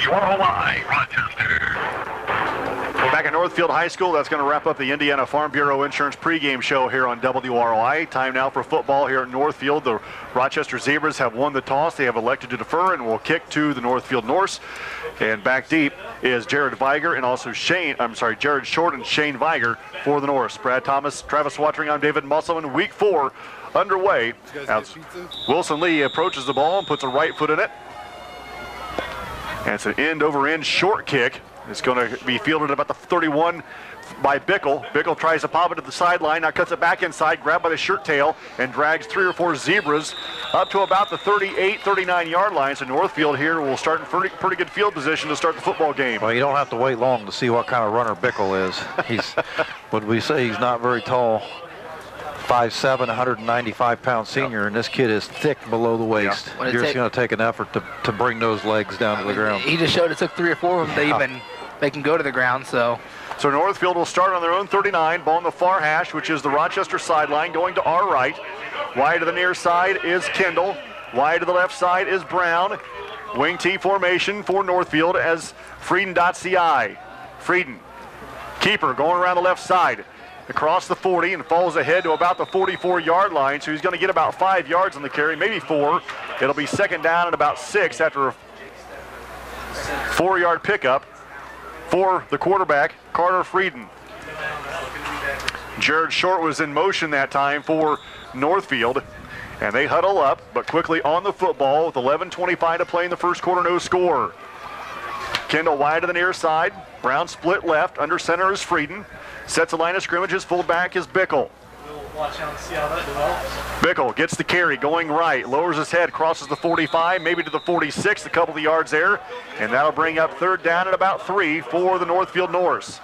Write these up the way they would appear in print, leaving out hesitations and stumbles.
WROI, Rochester. We're back at Northfield High School. That's going to wrap up the Indiana Farm Bureau Insurance pregame show here on WROI. Time now for football here at Northfield. The Rochester Zebras have won the toss. They have elected to defer and will kick to the Northfield Norse. And back deep is Jared Viger and also Jared Short and Shane Viger for the Norse. Brad Thomas, Travis Watering, I'm David Musselman. Week 4 underway. Wilson Lee approaches the ball and puts a right foot in it. And it's an end-over-end short kick. It's going to be fielded about the 31 by Bickle. Bickle tries to pop it to the sideline, now cuts it back inside, grabbed by the shirt tail, and drags 3 or 4 Zebras up to about the 38, 39-yard line. So Northfield here will start in pretty good field position to start the football game. Well, you don't have to wait long to see what kind of runner Bickle is. He's, would we say he's not very tall, 5'7", 195-pound senior, and this kid is thick below the waist. Yeah. You're just going to take an effort to bring those legs down to the ground. He just showed it took 3 or 4 of them. They can go to the ground, so Northfield will start on their own 39, ball on the far hash, which is the Rochester sideline, going to our right. Wide to the near side is Kendall. Wide to the left side is Brown. Wing T formation for Northfield as Frieden dots the I. Frieden, keeper, going around the left side. Across the 40 and falls ahead to about the 44-yard line, so he's going to get about 5 yards on the carry, maybe 4. It'll be second down and about 6 after a 4-yard pickup for the quarterback, Carter Frieden. Jared Short was in motion that time for Northfield, and they huddle up, but quickly on the football with 11:25 to play in the first quarter, no score. Kendall wide to the near side. Brown split left. Under center is Frieden. Sets a line of scrimmage. His fullback is Bickle. Watch out and see how that develops. Bickle gets the carry, going right, lowers his head, crosses the 45, maybe to the 46, a couple of yards there, and that'll bring up third down at about 3 for the Northfield Norse.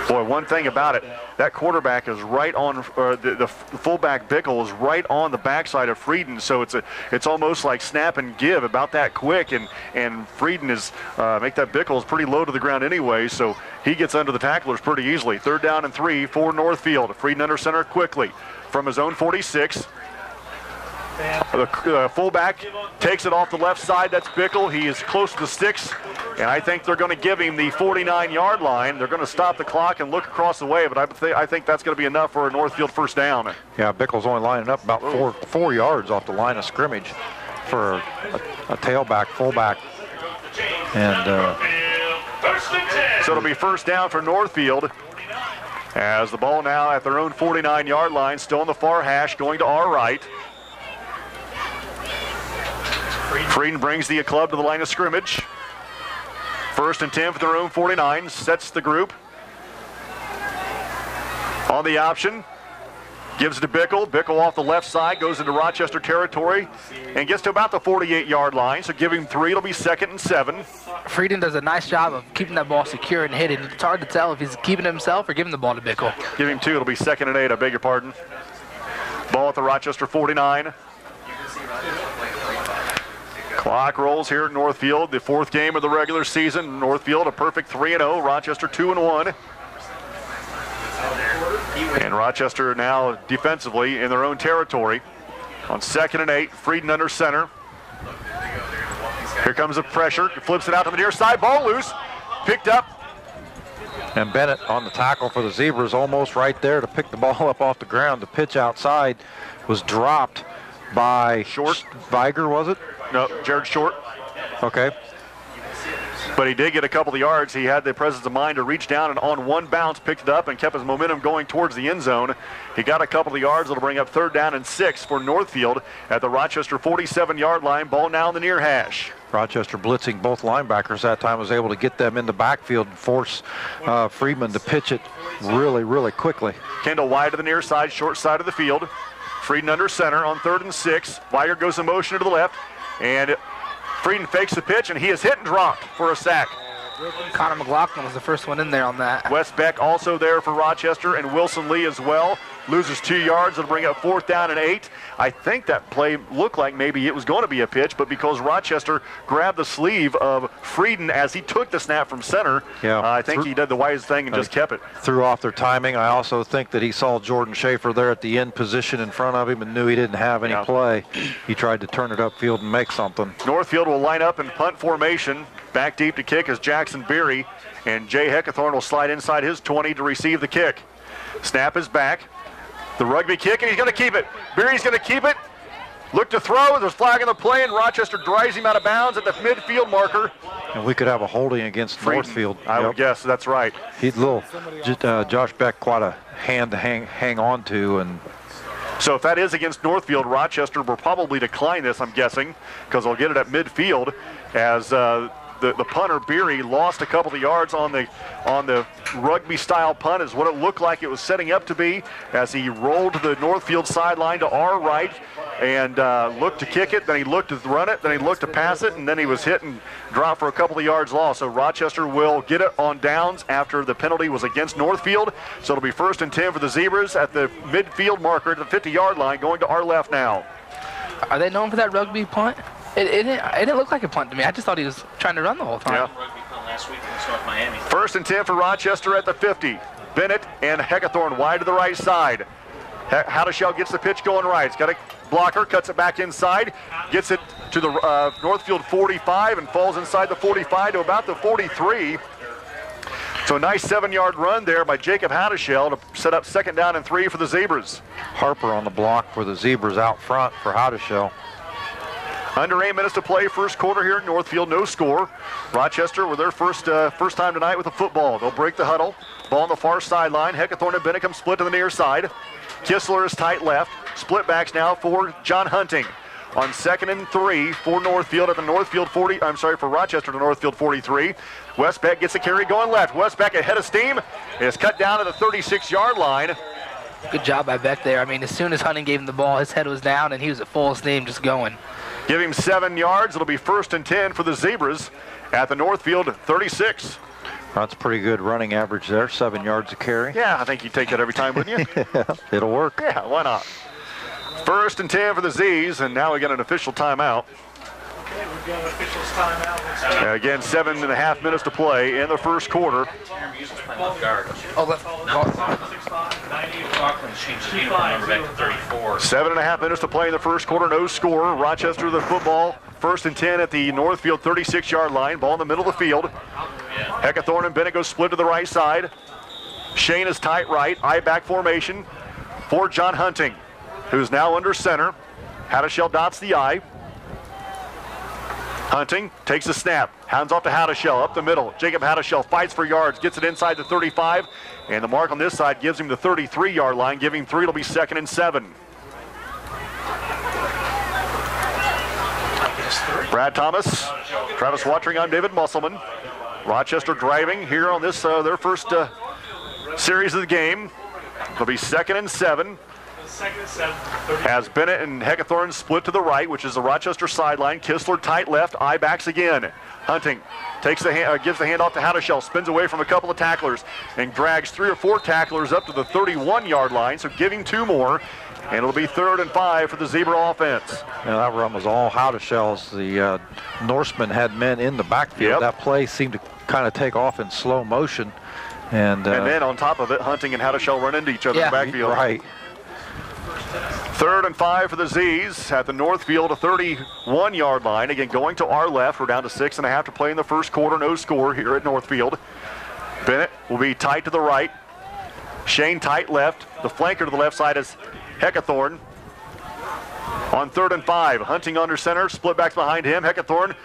Boy, one thing about it, that quarterback is right on, the fullback Bickle is right on the backside of Frieden, so it's almost like snap and give about that quick, and Frieden is, make that Bickle is pretty low to the ground anyway, so he gets under the tacklers pretty easily. Third down and 3 for Northfield. Frieden under center quickly from his own 46. The fullback takes it off the left side. That's Bickle. He is close to the sticks, and I think they're going to give him the 49-yard line. They're going to stop the clock and look across the way, but I think that's going to be enough for a Northfield first down. Yeah, Bickle's only lining up about four yards off the line of scrimmage for a tailback, fullback. And so it'll be first down for Northfield as the ball now at their own 49-yard line, still on the far hash, going to our right. Frieden brings the club to the line of scrimmage. First and 10 for their own 49, sets the group. On the option, gives it to Bickle. Bickle off the left side, goes into Rochester territory and gets to about the 48-yard line. So give him 3, it'll be second and 7. Frieden does a nice job of keeping that ball secure and hidden. It's hard to tell if he's keeping it himself or giving the ball to Bickle. Give him 2, it'll be second and 8, I beg your pardon. Ball at the Rochester 49. Clock rolls here at Northfield, the 4th game of the regular season. Northfield a perfect 3-0, Rochester 2-1. And Rochester now defensively in their own territory. On second and 8, Frieden under center. Here comes the pressure, flips it out to the near side, ball loose, picked up. And Bennett on the tackle for the Zebras, almost right there to pick the ball up off the ground. The pitch outside was dropped by Short. Viger, was it? No, Jared Short. Okay. But he did get a couple of yards. He had the presence of mind to reach down and on one bounce picked it up and kept his momentum going towards the end zone. He got a couple of yards. It'll bring up third down and 6 for Northfield at the Rochester 47-yard line. Ball now in the near hash. Rochester blitzing both linebackers that time, was able to get them in the backfield and force Friedman to pitch it really, really quickly. Kendall wide to the near side, short side of the field. Frieden under center on 3rd and 6. Viger goes in motion to the left, and Frieden fakes the pitch, and he is hit and dropped for a sack. Connor McLaughlin was the first one in there on that. Wes Beck also there for Rochester, and Wilson Lee as well. Loses 2 yards. It'll bring up 4th down and 8. I think that play looked like maybe it was going to be a pitch, but because Rochester grabbed the sleeve of Frieden as he took the snap from center, I think he did the wise thing and just kept it. Threw off their timing. I also think that he saw Jordan Schaefer there at the end position in front of him and knew he didn't have any play. He tried to turn it upfield and make something. Northfield will line up in punt formation. Back deep to kick is Jackson Beery, and Jay Heckathorn will slide inside his 20 to receive the kick. Snap is back. The rugby kick, and he's going to keep it. Beery's going to keep it. Look to throw. There's flag on the play, and Rochester drives him out of bounds at the midfield marker. And we could have a holding against Northfield. I would guess that's right. He's Josh Beck quite a hand to hang on to, and so if that is against Northfield, Rochester will probably decline this, I'm guessing, because they'll get it at midfield as the punter Beery lost a couple of yards on the rugby style punt is what it looked like it was setting up to be as he rolled to the Northfield sideline to our right and looked to kick it, then he looked to run it, then he looked to pass it, and then he was hit and dropped for a couple of yards lost. So Rochester will get it on downs after the penalty was against Northfield. So it'll be 1st and 10 for the Zebras at the midfield marker at the 50-yard line, going to our left now. Are they known for that rugby punt? It didn't look like a punt to me. I just thought he was trying to run the whole time. Yeah. Rugby punt last week against North Miami. 1st and 10 for Rochester at the 50. Bennett and Heckathorn wide to the right side. Hadashell gets the pitch going right. He's got a blocker, cuts it back inside, gets it to the Northfield 45 and falls inside the 45 to about the 43. So a nice 7-yard run there by Jacob Hadashell to set up 2nd down and 3 for the Zebras. Harper on the block for the Zebras out front for Hadashell. Under 8 minutes to play, first quarter here in Northfield, no score. Rochester with their first time tonight with the football. They'll break the huddle. Ball on the far sideline. Heckathorn and Bennett come split to the near side. Kistler is tight left. Split backs now for John Hunting. On 2nd and 3 for Northfield at the Northfield 40. I'm sorry, for Rochester to Northfield 43. Westbeck gets the carry going left. Westbeck ahead of steam. Is cut down to the 36-yard line. Good job by Beck there. I mean, as soon as Hunting gave him the ball, his head was down and he was at full steam just going. Give him 7 yards. It'll be 1st and 10 for the Zebras at the Northfield 36. That's pretty good running average there, 7 yards a carry. Yeah, I think you'd take that every time, wouldn't you? It'll work. Yeah, why not? 1st and 10 for the Z's, and now we get an official timeout. We've got an official's timeout. Again, 7.5 minutes to play in the first quarter. Oh, left. 7.5 minutes to play in the first quarter, no score. Rochester the football, 1st and 10 at the Northfield 36-yard line. Ball in the middle of the field. Heckathorn and Bennett go split to the right side. Shane is tight right, I-back formation for John Hunting, who's now under center. Hadashell dots the I. Hunting takes a snap, hands off to Hadashell up the middle. Jacob Hadashell fights for yards, gets it inside the 35, and the mark on this side gives him the 33-yard line. Give him 3, it'll be 2nd and 7. Brad Thomas, Travis Watering, I'm David Musselman. Rochester driving here on this their first series of the game. It'll be 2nd and 7. As Bennett and Heckathorn split to the right, which is the Rochester sideline. Kistler tight left, I-backs again. Hunting takes gives the handoff to Hadashell, spins away from a couple of tacklers, and drags 3 or 4 tacklers up to the 31-yard line, so give him 2 more, and it'll be 3rd and 5 for the Zebra offense. Yeah, that run was all Hadashell's. The Norseman had men in the backfield. That play seemed to kind of take off in slow motion. And then on top of it, Hunting and Hadashell run into each other in the backfield. Right. 3rd and 5 for the Z's at the Northfield 31-yard line. Again, going to our left. We're down to 6.5 to play in the first quarter. No score here at Northfield. Bennett will be tight to the right. Shane tight left. The flanker to the left side is Heckathorn. On 3rd and 5, Hunting under center. Split backs behind him. Heckathorn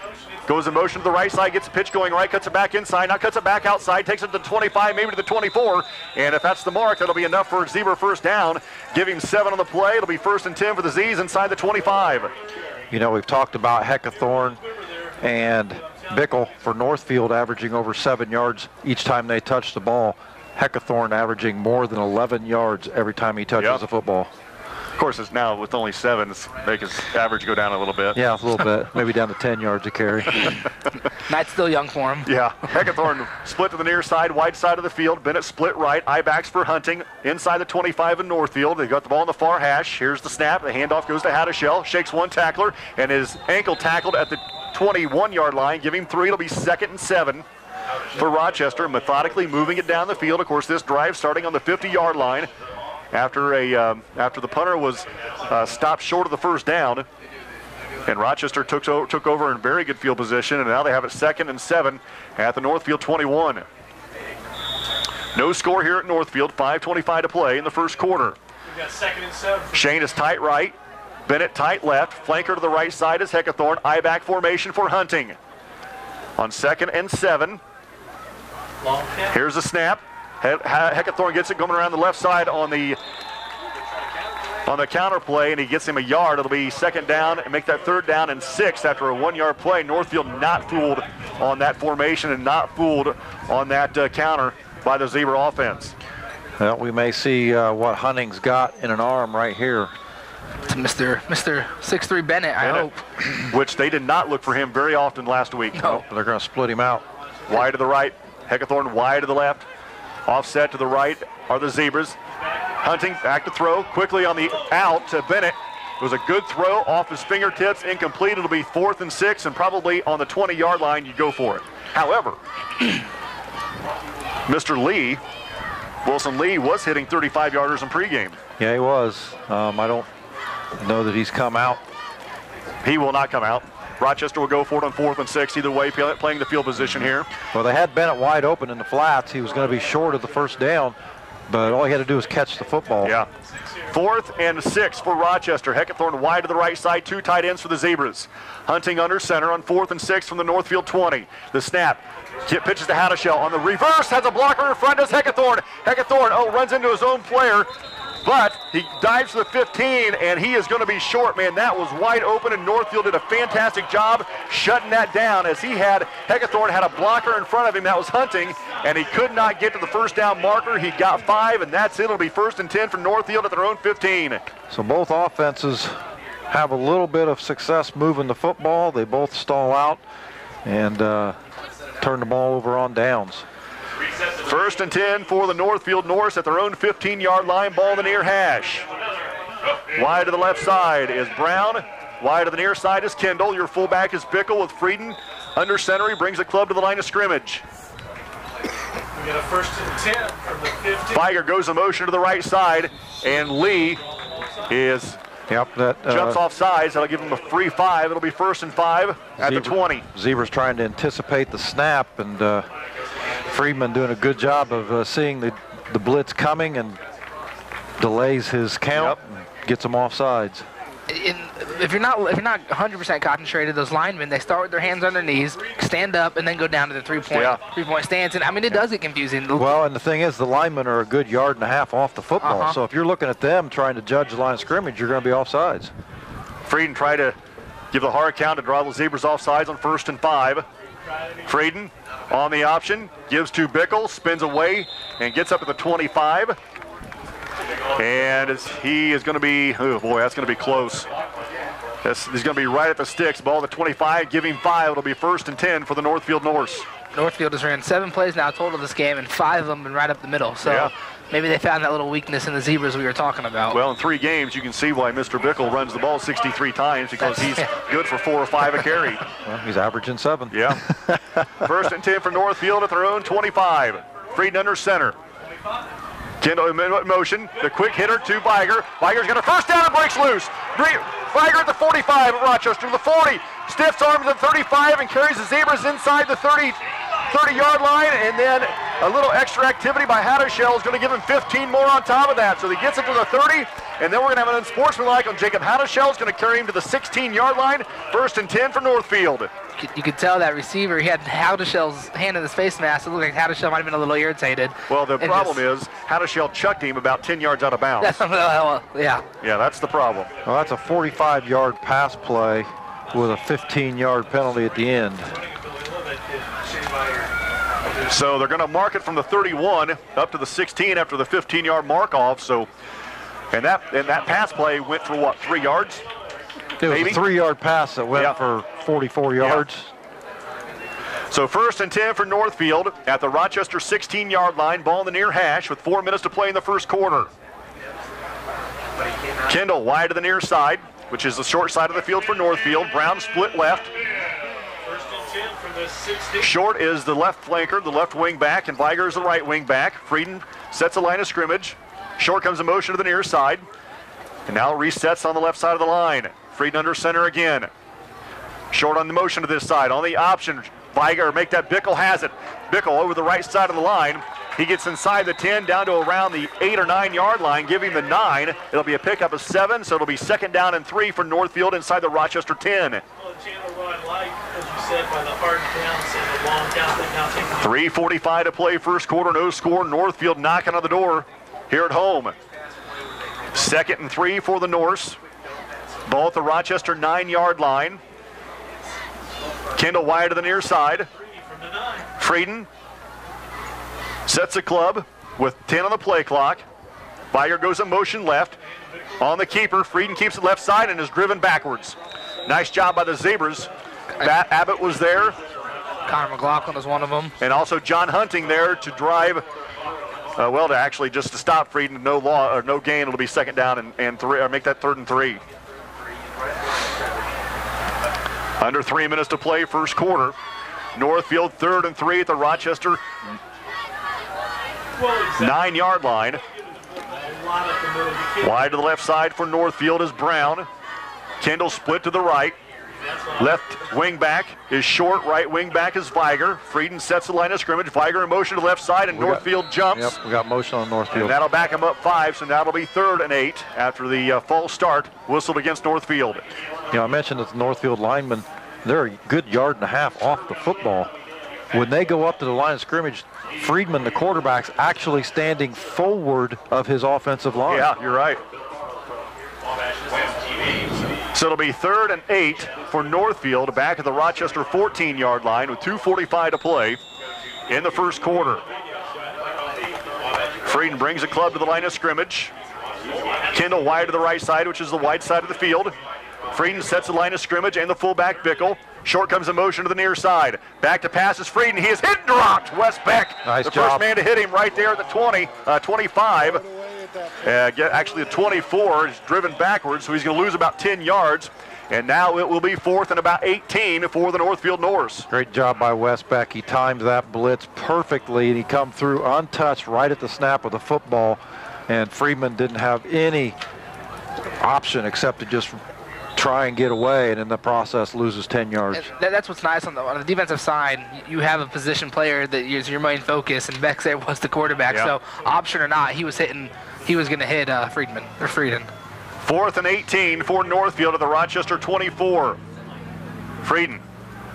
goes in motion to the right side, gets the pitch going right, cuts it back inside, now cuts it back outside, takes it to the 25, maybe to the 24, and if that's the mark, that'll be enough for a Zebra first down. Give him 7 on the play. It'll be 1st and 10 for the Z's inside the 25. You know, we've talked about Heckathorn and Bickle for Northfield averaging over 7 yards each time they touch the ball. Heckathorn averaging more than 11 yards every time he touches the football. course, it's now with only 7, it's make his average go down a little bit. Yeah, a little bit. Maybe down to 10 yards a carry. Knight's still young for him. Yeah. Heckathorn split to the near side, wide side of the field. Bennett split right. I-backs for Hunting. Inside the 25 in Northfield. They got the ball in the far hash. Here's the snap. The handoff goes to Haddishell. Shakes one tackler and his ankle tackled at the 21-yard line. Give him 3. It'll be 2nd and 7 for Rochester. Methodically moving it down the field. Of course, this drive starting on the 50-yard line after the punter was stopped short of the first down. And Rochester took over in very good field position, and now they have it 2nd and 7 at the Northfield 21. No score here at Northfield. 5:25 to play in the first quarter. We got 2nd and 7. Shane is tight right. Bennett tight left. Flanker to the right side is Heckathorn. I-back formation for Hunting. On 2nd and 7. Long kick. Here's the snap. Heckathorn gets it going around the left side on the counter play, and he gets him a yard. It'll be 2nd down and make that 3rd down and 6 after a 1-yard play. Northfield not fooled on that formation and not fooled on that counter by the Zebra offense. Well, we may see what Hunting's got in an arm right here. To Mr. 6'3" Bennett, I hope. Which they did not look for him very often last week. No. They're going to split him out. Wide to the right, Heckathorn wide to the left. Offset to the right are the Zebras. Hunting back to throw quickly on the out to Bennett. It was a good throw off his fingertips, incomplete. It'll be 4th and 6, and probably on the 20-yard line you go for it. However, Mr. Lee, Wilson Lee, was hitting 35-yarders in pregame. Yeah, he was. I don't know that he's come out. He will not come out. Rochester will go for it on 4th and 6. Either way, playing the field position here. Well, they had Bennett wide open in the flats. He was going to be short of the first down, but all he had to do was catch the football. Yeah. 4th and 6 for Rochester. Heckathorn wide to the right side. 2 tight ends for the Zebras. Hunting under center on 4th and 6 from the Northfield 20. The snap. Pitches to Haddishell on the reverse. Has a blocker in front. Does Heckathorn. Heckathorn, runs into his own player. But he dives to the 15, and he is going to be short, man. That was wide open, and Northfield did a fantastic job shutting that down as Heckathorn had a blocker in front of him that was Hunting, and he could not get to the first down marker. He got 5, and that's it. It'll be 1st and 10 for Northfield at their own 15. So both offenses have a little bit of success moving the football. They both stall out and turn the ball over on downs. 1st and 10 for the Northfield Norse at their own 15-yard line. Ball in the near hash. Wide to the left side is Brown. Wide to the near side is Kendall. Your fullback is Bickle with Frieden. Under center, he brings the club to the line of scrimmage. We got a 1st and 10 from the 15. Feiger goes in motion to the right side, and Lee is jumps off sides. That'll give him a free 5. It'll be 1st and 5 at the 20. Zebra's trying to anticipate the snap, and Friedman doing a good job of seeing the blitz coming and delays his count and gets them off sides. If you're not 100% concentrated, those linemen, they start with their hands on their knees, stand up, and then go down to the three-point stance. And I mean, it does get confusing. Well, and the thing is, the linemen are a good 1.5 yards off the football. So if you're looking at them trying to judge the line of scrimmage, you're going to be off sides. Frieden tried to give the hard count to draw the Zebras off sides on 1st and 5. Frieden on the option, gives to Bickle, spins away, and gets up at the 25. And he is going to be, oh boy, that's going to be close. He's going to be right at the sticks. Ball at the 25, giving 5. It'll be 1st and 10 for the Northfield Norse. Northfield has ran 7 plays now total this game, and 5 of them been right up the middle. So maybe they found that little weakness in the Zebras we were talking about. Well, in 3 games, you can see why Mr. Bickle runs the ball 63 times, because he's good for 4 or 5 a carry. Well, he's averaging 7. Yeah. 1st and 10 for Northfield at their own 25. Frieden under center. Kendall in motion. The quick hitter to Viger. Viger's got a first down and breaks loose. Viger at the 45 of Rochester to the 40. Stiffs arms at 35 and carries the Zebras inside the 30-yard line, and then a little extra activity by Haddishell is going to give him 15 more on top of that. So he gets it to the 30, and then we're going to have an unsportsmanlike on Jacob Haddishell. Is going to carry him to the 16-yard line. 1st and 10 for Northfield. You could tell that receiver, he had Haddishell's hand in his face mask. It looked like Haddishell might have been a little irritated. Well, the problem is Haddishell chucked him about 10 yards out of bounds. Yeah, that's the problem. Well, that's a 45-yard pass play with a 15-yard penalty at the end. So they're going to mark it from the 31 up to the 16 after the 15-yard mark off. So And that pass play went for what, 3 yards? It was Maybe? a 3-yard pass that went for 44 yards. So 1st and 10 for Northfield at the Rochester 16-yard line. Ball in the near hash with 4 minutes to play in the first quarter. Kendall wide to the near side, which is the short side of the field for Northfield. Brown split left. 1st and 10 from the 16. Short is the left flanker, the left wing back, and Viger is the right wing back. Frieden sets a line of scrimmage. Short comes in motion to the near side. And now resets on the left side of the line. Frieden under center again. Short on the motion to this side. On the option, Viger, make that. Bickle has it. Bickle over the right side of the line. He gets inside the 10 down to around the 8 or 9 yard line, giving the 9. It'll be a pickup of 7, so it'll be 2nd down and 3 for Northfield inside the Rochester 10. Well, Chandler, what I like, as you said, by the hard counts and the long count, 3:45 to play first quarter, no score. Northfield knocking on the door here at home. 2nd and 3 for the Norse. Ball at the Rochester 9-yard line. Kendall wide to the near side. Frieden sets a club with 10 on the play clock. Viger goes in motion left. On the keeper, Frieden keeps it left side and is driven backwards. Nice job by the Zebras. Abbott was there. Connor McLaughlin was one of them. And also John Hunting there to drive, to actually just to stop Frieden. No gain. It'll be 2nd down and 3, or make that 3rd and 3. Under 3 minutes to play first quarter. Northfield 3rd and 3 at the Rochester 9-yard line. Wide to the left side for Northfield is Brown. Kendall split to the right. Left wing back is Short. Right wing back is Viger. Frieden sets the line of scrimmage. Viger in motion to the left side, and Northfield jumps. Yep, we got motion on Northfield. And that'll back him up 5, so that'll be 3rd and 8 after the false start whistled against Northfield. I mentioned that the Northfield linemen, they're a good 1.5 yards off the football. When they go up to the line of scrimmage, Friedman, the quarterback's actually standing forward of his offensive line. Yeah, you're right. So it'll be 3rd and 8 for Northfield back at the Rochester 14-yard line with 2:45 to play in the first quarter. Frieden brings a club to the line of scrimmage. Kendall wide to the right side, which is the wide side of the field. Frieden sets the line of scrimmage and the fullback Bickle. Short comes in motion to the near side. Back to pass is Frieden. He is hit and dropped. Wes Beck, nice the job. first man to hit him right there at the 25. Actually, the 24 is driven backwards, so he's going to lose about 10 yards. And now it will be 4th and about 18 for the Northfield Norse. Great job by Wes Beck. He timed that blitz perfectly, and he come through untouched right at the snap of the football. And Friedman didn't have any option except to just try and get away, and in the process loses 10 yards. And that's what's nice on the defensive side. You have a position player that is your main focus, and Beck there was the quarterback. Yeah. So option or not, he was going to hit Frieden. 4th and 18 for Northfield at the Rochester 24. Frieden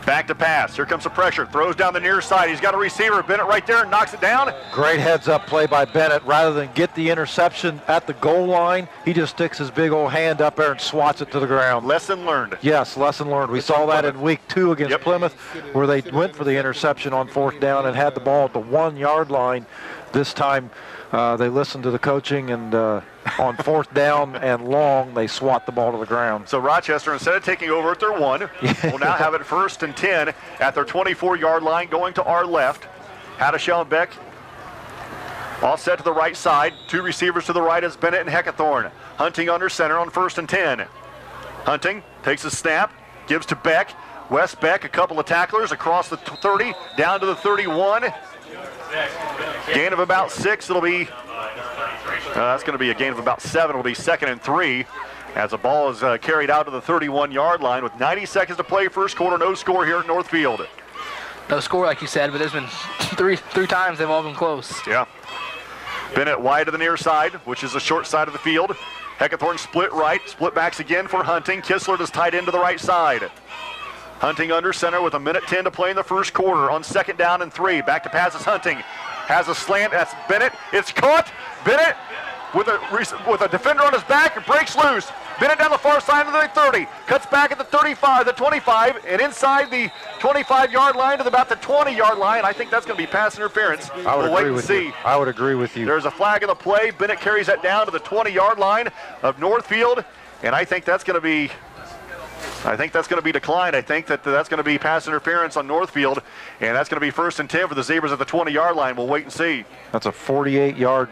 back to pass. Here comes the pressure. Throws down the near side. He's got a receiver. Bennett right there and knocks it down. Great heads-up play by Bennett. Rather than get the interception at the goal line, he just sticks his big old hand up there and swats it to the ground. Lesson learned. Yes, lesson learned. We saw that in week 2 against Plymouth, where they went for the interception on 4th down and had the ball at the 1-yard line. This time they listened to the coaching, and on 4th down and long, they swat the ball to the ground. So Rochester, instead of taking over at their 1, will now have it 1st and 10 at their 24-yard line, going to our left. Hadashell and Beck all set to the right side. 2 receivers to the right is Bennett and Heckathorn. Hunting under center on 1st and 10. Hunting takes a snap, gives to Beck. Wes Beck, a couple of tacklers across the 30, down to the 31. Gain of about 6. It'll be, that's going to be a gain of about 7. It'll be 2nd and 3 as the ball is carried out to the 31-yard line with 90 seconds to play first quarter. No score here at Northfield. No score, like you said, but there's been three times they've all been close. Yeah. Bennett wide to the near side, which is the short side of the field. Heckathorn split right, split backs again for Hunting. Kistler is tied into the right side. Hunting under center with 1:10 to play in the first quarter on 2nd down and 3. Back to pass is Hunting. Has a slant. That's Bennett. It's caught. Bennett with a defender on his back and breaks loose. Bennett down the far side of the 30. Cuts back at the 35, the 25, and inside the 25-yard line to about the 20-yard line. I think that's going to be pass interference. We'll wait and see. I would agree with you. There's a flag in the play. Bennett carries that down to the 20-yard line of Northfield, and I think that's going to be declined. I think that's going to be pass interference on Northfield, and that's going to be 1st and 10 for the Zebras at the 20-yard line. We'll wait and see. That's a 48-yard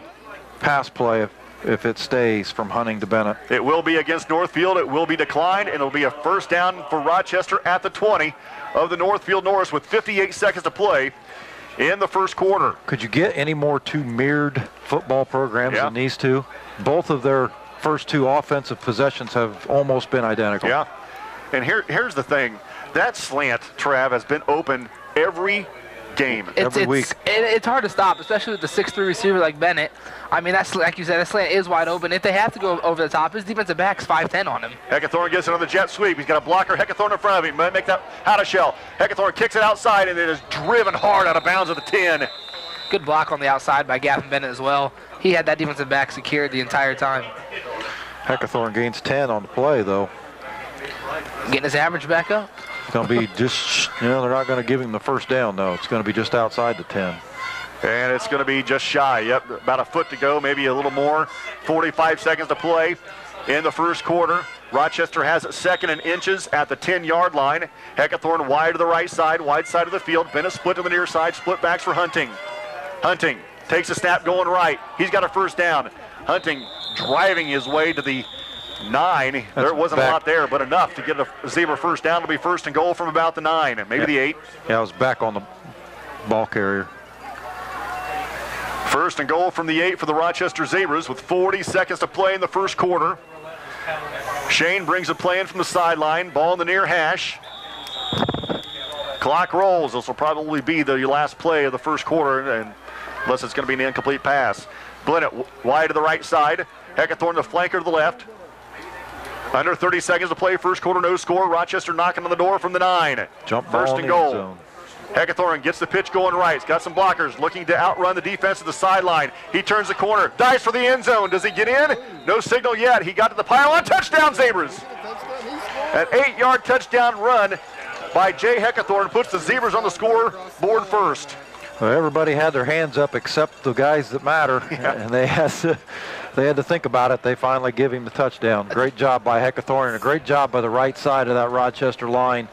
pass play if it stays from Hunting to Bennett. It will be against Northfield. It will be declined, and it'll be a 1st down for Rochester at the 20 of the Northfield Norse with 58 seconds to play in the first quarter. Could you get any more two mirrored football programs than these two? Both of their first two offensive possessions have almost been identical. Yeah. And here's the thing. That slant, Trav, has been open every game, every week. It's hard to stop, especially with the 6'3" receiver like Bennett. I mean, that's like you said, that slant is wide open. If they have to go over the top, his defensive back's 5'10" on him. Heckathorn gets it on the jet sweep. He's got a blocker, Heckathorn in front of him. Might make that out of shell. Heckathorn kicks it outside, and it is driven hard out of bounds at the 10. Good block on the outside by Gavin Bennett as well. He had that defensive back secured the entire time. Heckathorn gains 10 on the play, though. Getting his average back up. It's going to be just, they're not going to give him the 1st down, though. It's going to be just outside the 10. And it's going to be just shy. Yep, about a foot to go, maybe a little more. 45 seconds to play in the first quarter. Rochester has it 2nd and inches at the 10-yard line. Heckathorn wide to the right side of the field. Bennett split to the near side, split backs for Hunting. Hunting takes a snap going right. He's got a 1st down. Hunting driving his way to the 9. There wasn't a lot there, but enough to get a Zebra 1st down. To be 1st and goal from about the 9, and maybe the 8. Yeah, I was back on the ball carrier. 1st and goal from the 8 for the Rochester Zebras with 40 seconds to play in the first quarter. Shane brings a play in from the sideline. Ball in the near hash. Clock rolls. This will probably be the last play of the first quarter, and unless it's going to be an incomplete pass. Bennett wide to the right side. Heckathorn the flanker to the left. Under 30 seconds to play, first quarter, no score. Rochester knocking on the door from the 9. Jump ball 1st and goal. Heckathorn gets the pitch going right. He's got some blockers looking to outrun the defense at the sideline. He turns the corner, dives for the end zone. Does he get in? No signal yet. He got to the pylon. Touchdown, Zebras. An 8-yard touchdown run by Jay Heckathorn puts the Zebras on the scoreboard first. Well, everybody had their hands up except the guys that matter, and they had to think about it. They finally give him the touchdown. Great job by Heckathorn, and a great job by the right side of that Rochester line,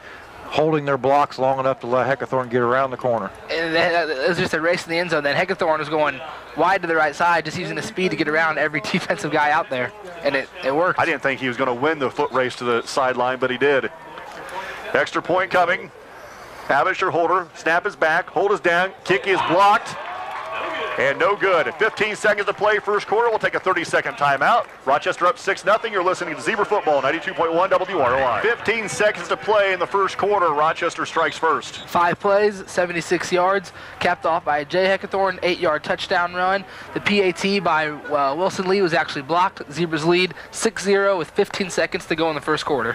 holding their blocks long enough to let Heckathorn get around the corner. And it was just a race in the end zone. Then Heckathorn was going wide to the right side, just using the speed to get around every defensive guy out there, and it worked. I didn't think he was going to win the foot race to the sideline, but he did. Extra point coming. Abisher holder, snap is back, hold is down, kick is blocked, and no good. 15 seconds to play, first quarter. We'll take a 30-second timeout. Rochester up 6-0. You're listening to Zebra Football, 92.1 WROI. 15 seconds to play in the first quarter. Rochester strikes first. 5 plays, 76 yards, capped off by Jay Heckathorn, 8-yard touchdown run. The PAT by Wilson Lee was actually blocked. Zebras lead 6-0 with 15 seconds to go in the first quarter.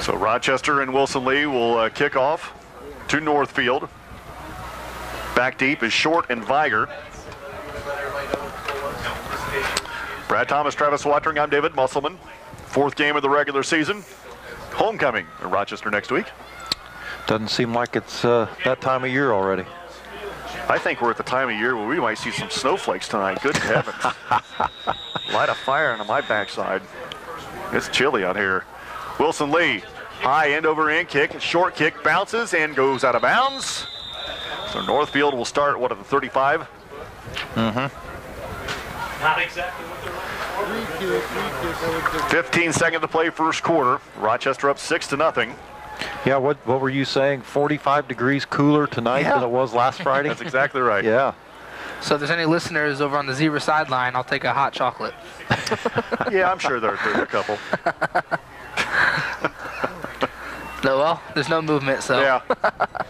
So Rochester and Wilson Lee will kick off to Northfield. Back deep is Short and Viger. Brad Thomas, Travis Watering, I'm David Musselman. 4th game of the regular season. Homecoming in Rochester next week. Doesn't seem like it's that time of year already. I think we're at the time of year where we might see some snowflakes tonight. Good heavens. Light a fire under my backside. It's chilly out here. Wilson Lee, high end over end kick, short kick, bounces and goes out of bounds. So Northfield will start, at the 35? Mm-hmm. Not exactly what they're looking for. 15 seconds to play first quarter. Rochester up 6-0. Yeah, what were you saying? 45 degrees cooler tonight than it was last Friday? That's exactly right. Yeah. So if there's any listeners over on the Zebra sideline, I'll take a hot chocolate. Yeah, I'm sure there's a couple. No, well, there's no movement, so. Yeah.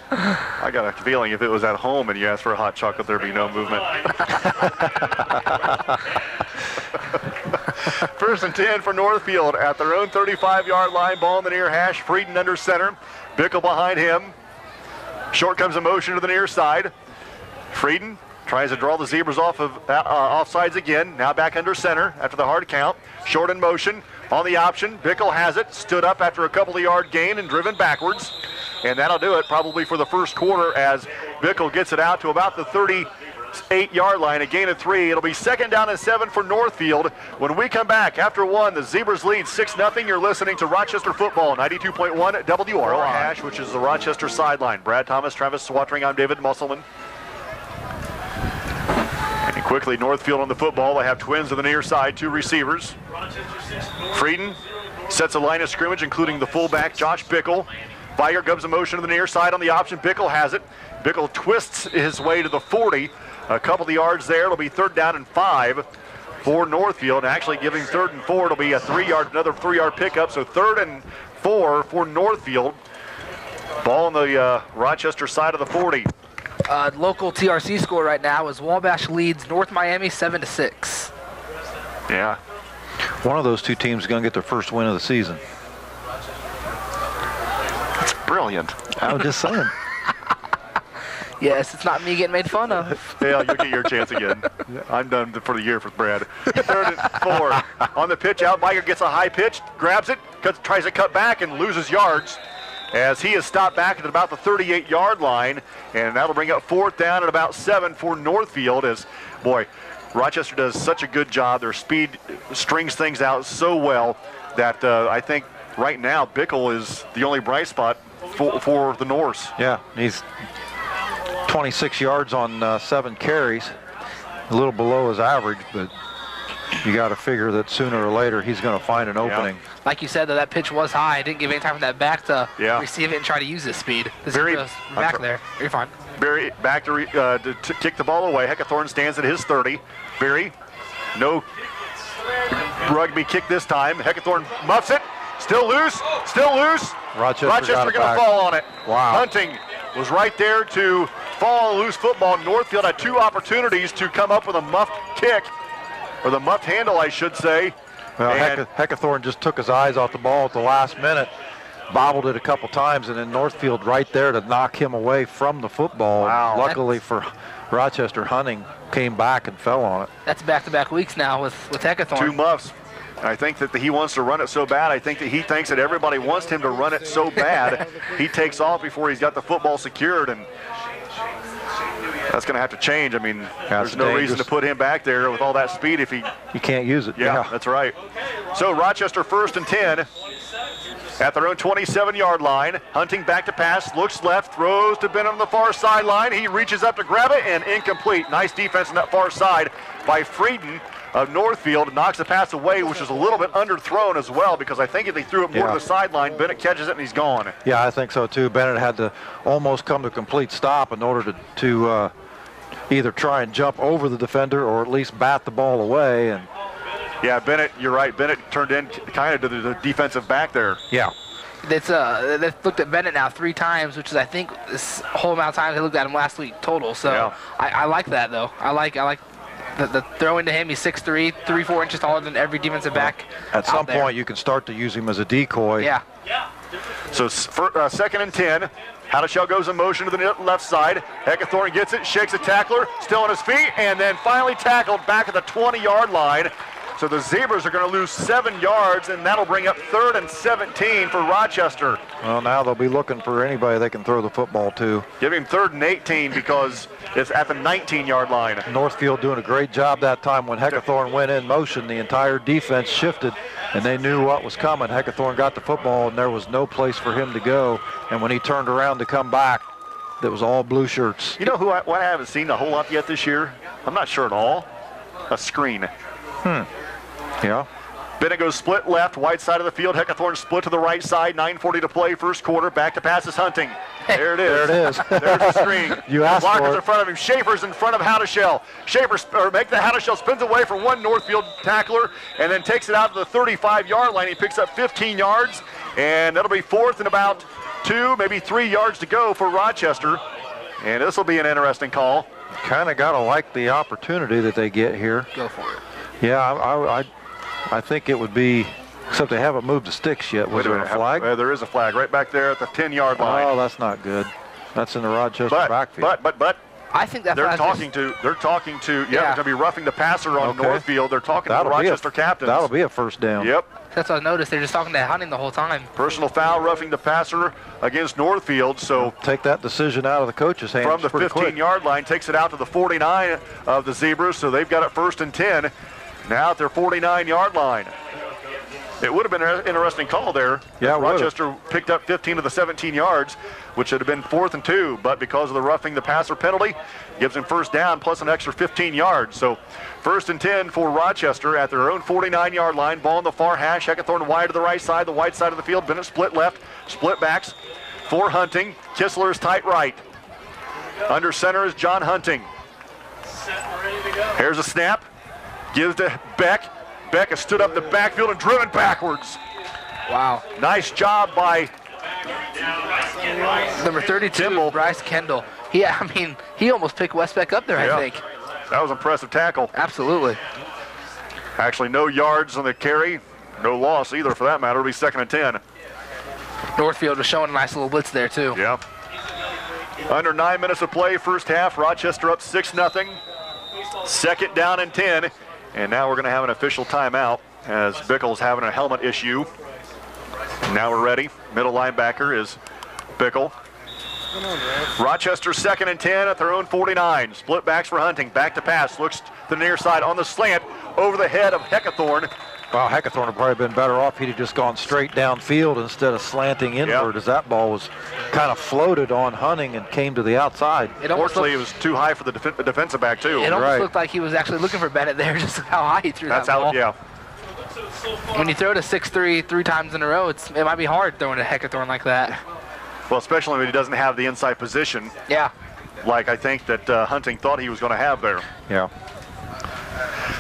I got a feeling if it was at home and you asked for a hot chocolate, there'd be no movement. 1st and 10 for Northfield at their own 35-yard line. Ball in the near hash. Frieden under center. Bickle behind him. Short comes in motion to the near side. Frieden tries to draw the Zebras off of offsides again. Now back under center after the hard count. Short in motion. on the option. Bickle has it, stood up after a couple of yard gain and driven backwards. And that'll do it probably for the first quarter as Bickle gets it out to about the 38-yard line, a gain of 3. It'll be 2nd down and 7 for Northfield. When we come back after 1, the Zebras lead 6-0. You're listening to Rochester Football, 92.1 WROI. Hash, which is the Rochester sideline. Brad Thomas, Travis Swattering, I'm David Musselman. And quickly, Northfield on the football. They have twins on the near side, 2 receivers. Frieden sets a line of scrimmage, including the fullback, Josh Bickle. Fire gives a motion to the near side on the option. Bickle has it. Bickle twists his way to the 40. A couple of yards there. It'll be 3rd down and 5 for Northfield. Actually giving 3rd and 4. It'll be a another 3-yard pickup. So 3rd and 4 for Northfield. Ball on the Rochester side of the 40. Local TRC score right now is Wabash leads North Miami 7-6. Yeah. One of those 2 teams is going to get their first win of the season. Brilliant. I was just saying. Yes, it's not me getting made fun of. Yeah, you'll get your chance again. I'm done for the year for Brad. 3rd and 4. On the pitch out, Biker gets a high pitch, grabs it, tries to cut back and loses yards as he is stopped back at about the 38-yard line. And that'll bring up 4th down and about 7 for Northfield as, boy, Rochester does such a good job. Their speed strings things out so well that I think right now Bickle is the only bright spot for the Norse. Yeah, he's 26 yards on 7 carries, a little below his average, but you got to figure that sooner or later he's going to find an opening. Yeah. Like you said, though, that pitch was high. Didn't give any time for that back to receive it and try to use his speed. Back there. You're fine. Barry back to kick the ball away. Heckathorn stands at his 30. Barry, no rugby kick this time. Heckathorn muffs it. Still loose. Rochester going to fall on it. Wow. Hunting was right there to fall on a loose football. Northfield had 2 opportunities to come up with a muffed kick, or the muffed handle, I should say. Well, Heckathorn just took his eyes off the ball at the last minute, bobbled it a couple times, and then Northfield right there to knock him away from the football. Wow. Luckily for Rochester, Hunting came back and fell on it. That's back-to-back weeks now with Heckathorn. 2 muffs. I think that he wants to run it so bad. I think that he thinks that everybody wants him to run it so bad. He takes off before he's got the football secured, and that's going to have to change. I mean, there's no reason to put him back there with all that speed if he can't use it. Yeah, that's right. So Rochester 1st and 10 at their own 27-yard line. Hunting back to pass, looks left, throws to Bennett on the far sideline. He reaches up to grab it, and incomplete. Nice defense on that far side by Frieden of Northfield. Knocks the pass away, which is a little bit underthrown as well, because I think if they threw it more to the sideline, Bennett catches it and he's gone. Yeah, I think so too. Bennett had to almost come to a complete stop in order to either try and jump over the defender or at least bat the ball away. And yeah, Bennett, you're right. Bennett turned in kind of to the defensive back there. Yeah. They've looked at Bennett now 3 times, which is, I think, this whole amount of times they looked at him last week total. So I like that, though. I like the throw into him. He's 6'3", 3-4 inches taller than every defensive back. At some point, you can start to use him as a decoy. Yeah. So for 2nd and 10. Hadashell goes in motion to the left side. Heckathorn gets it, shakes a tackler, still on his feet, and then finally tackled back at the 20-yard line. So the Zebras are going to lose 7 yards, and that'll bring up 3rd and 17 for Rochester. Well, now they'll be looking for anybody they can throw the football to. Give him 3rd and 18 because it's at the 19-yard line. Northfield doing a great job that time. When Heckathorn went in motion, the entire defense shifted, and they knew what was coming. Heckathorn got the football, and there was no place for him to go. And when he turned around to come back, that was all blue shirts. You know what I haven't seen a whole lot yet this year? I'm not sure at all. A screen. Yeah. Bennett goes split left, white side of the field. Heckathorn split to the right side. 9:40 to play, first quarter. Back to pass is Hunting. There it is. There it is. There's the screen. You asked for Blockers it. in front of him. Schaefer's in front of Hadashell. Make the Hadashell spins away from one Northfield tackler and then takes it out to the 35-yard line. He picks up 15 yards, and that'll be 4th and about 2, maybe 3 yards to go for Rochester. And this will be an interesting call. Kind of got to like the opportunity that they get here. Go for it. Yeah, I think it would be, except they haven't moved the sticks yet. Was there a flag? There is a flag right back there at the 10-yard line. Oh, that's not good. That's in the Rochester backfield. But I think that they're talking to. They're going to be roughing the passer on Northfield. They're talking to the Rochester captains. That'll be a first down. Yep. That's what I noticed. They're just talking to Hunting the whole time. Personal foul, roughing the passer against Northfield. So take that decision out of the coach's hands from the pretty 15-yard line, takes it out to the 49 of the Zebras. So they've got it 1st and 10. Now at their 49-yard line. It would have been an interesting call there. Yeah, Rochester picked up 15 of the 17 yards, which would have been 4th and 2. But because of the roughing the passer penalty, gives him first down plus an extra 15 yards. So 1st and 10 for Rochester at their own 49-yard line. Ball on the far hash. Heckathorn wide to the right side, the wide side of the field. Bennett split left, split backs for Hunting. Kistler is tight right. Under center is John Hunting. Set and ready to go. Here's a snap. Gives to Beck. Beck has stood up the backfield and driven backwards. Wow. Nice job by number 32, Kimball. Bryce Kendall. He almost picked Westbeck up there, I think. That was an impressive tackle. Absolutely. Actually, no yards on the carry. No loss either, for that matter. It'll be 2nd and 10. Northfield was showing a nice little blitz there, too. Yeah. Under 9 minutes of play, first half. Rochester up 6-0. 2nd down and 10. And now we're going to have an official timeout as Bickle's having a helmet issue. Now we're ready. Middle linebacker is Bickle. Rochester 2nd and 10 at their own 49. Split backs for Hunting. Back to pass. Looks to the near side on the slant over the head of Heckathorn. Well, Heckathorn would probably been better off. He'd have just gone straight downfield instead of slanting inward, as that ball was kind of floated on Hunting and came to the outside. Fortunately, it was too high for the defensive back, too. It almost looked like he was actually looking for Bennett there, just how high he threw that ball. Yeah. When you throw to 6'3" 3 times in a row, it might be hard throwing a Heckathorn like that. Well, especially when he doesn't have the inside position. Yeah. Like I think that Hunting thought he was going to have there. Yeah.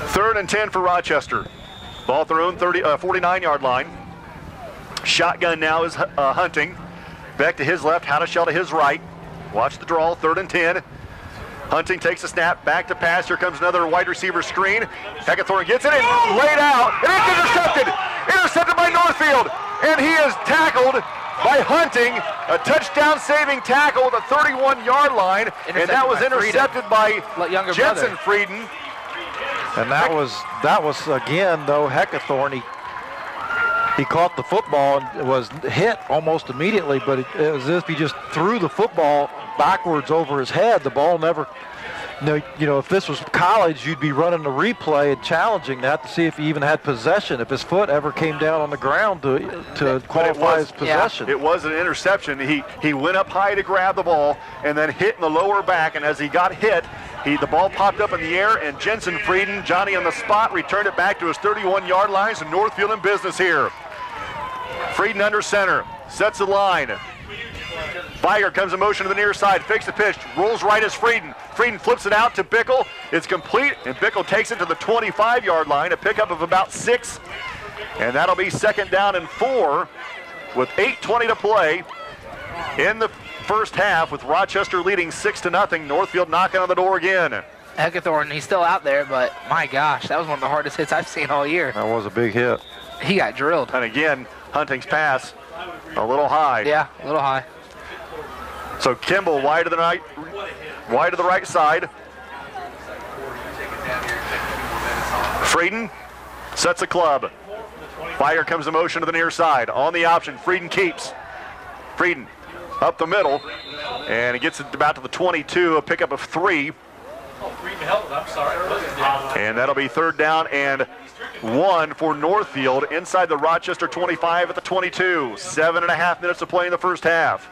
3rd and 10 for Rochester. Ball at their own 49-yard line. Shotgun now is Hunting. Beck to his left, Hadashell to his right. Watch the draw, 3rd and 10. Hunting takes a snap, back to pass. Here comes another wide receiver screen. Heckathorn gets it in, laid out, and it's intercepted. Intercepted by Northfield, and he is tackled by Hunting. A touchdown-saving tackle at the 31-yard line, and that was intercepted by Jensen Frieden. And that was again, though, Heckathorn. He caught the football and was hit almost immediately, but it was as if he just threw the football backwards over his head. The ball never, if this was college, you'd be running the replay and challenging that to see if he even had possession, if his foot ever came down on the ground to qualify as possession. It was an interception. He went up high to grab the ball and then hit in the lower back, and as he got hit, the ball popped up in the air, and Jensen Frieden, Johnny on the spot, returned it back to his 31-yard lines, and Northfield in business here. Frieden under center, sets the line. Biger comes in motion to the near side, fakes the pitch, rolls right as Frieden. Frieden flips it out to Bickle. It's complete, and Bickle takes it to the 25-yard line, a pickup of about 6. And that'll be 2nd down and 4 with 8:20 to play in the first half, with Rochester leading 6-0. Northfield knocking on the door again. Heckathorn, he's still out there, but my gosh, that was one of the hardest hits I've seen all year. That was a big hit. He got drilled. And again, Hunting's pass a little high. Yeah, a little high. So Kimball wide to the right side. Frieden sets a club. Fire comes in motion to the near side. On the option, Frieden keeps. Frieden up the middle, and he gets it about to the 22, a pickup of 3. And that'll be 3rd down and 1 for Northfield inside the Rochester 25 at the 22. 7.5 minutes to play in the first half.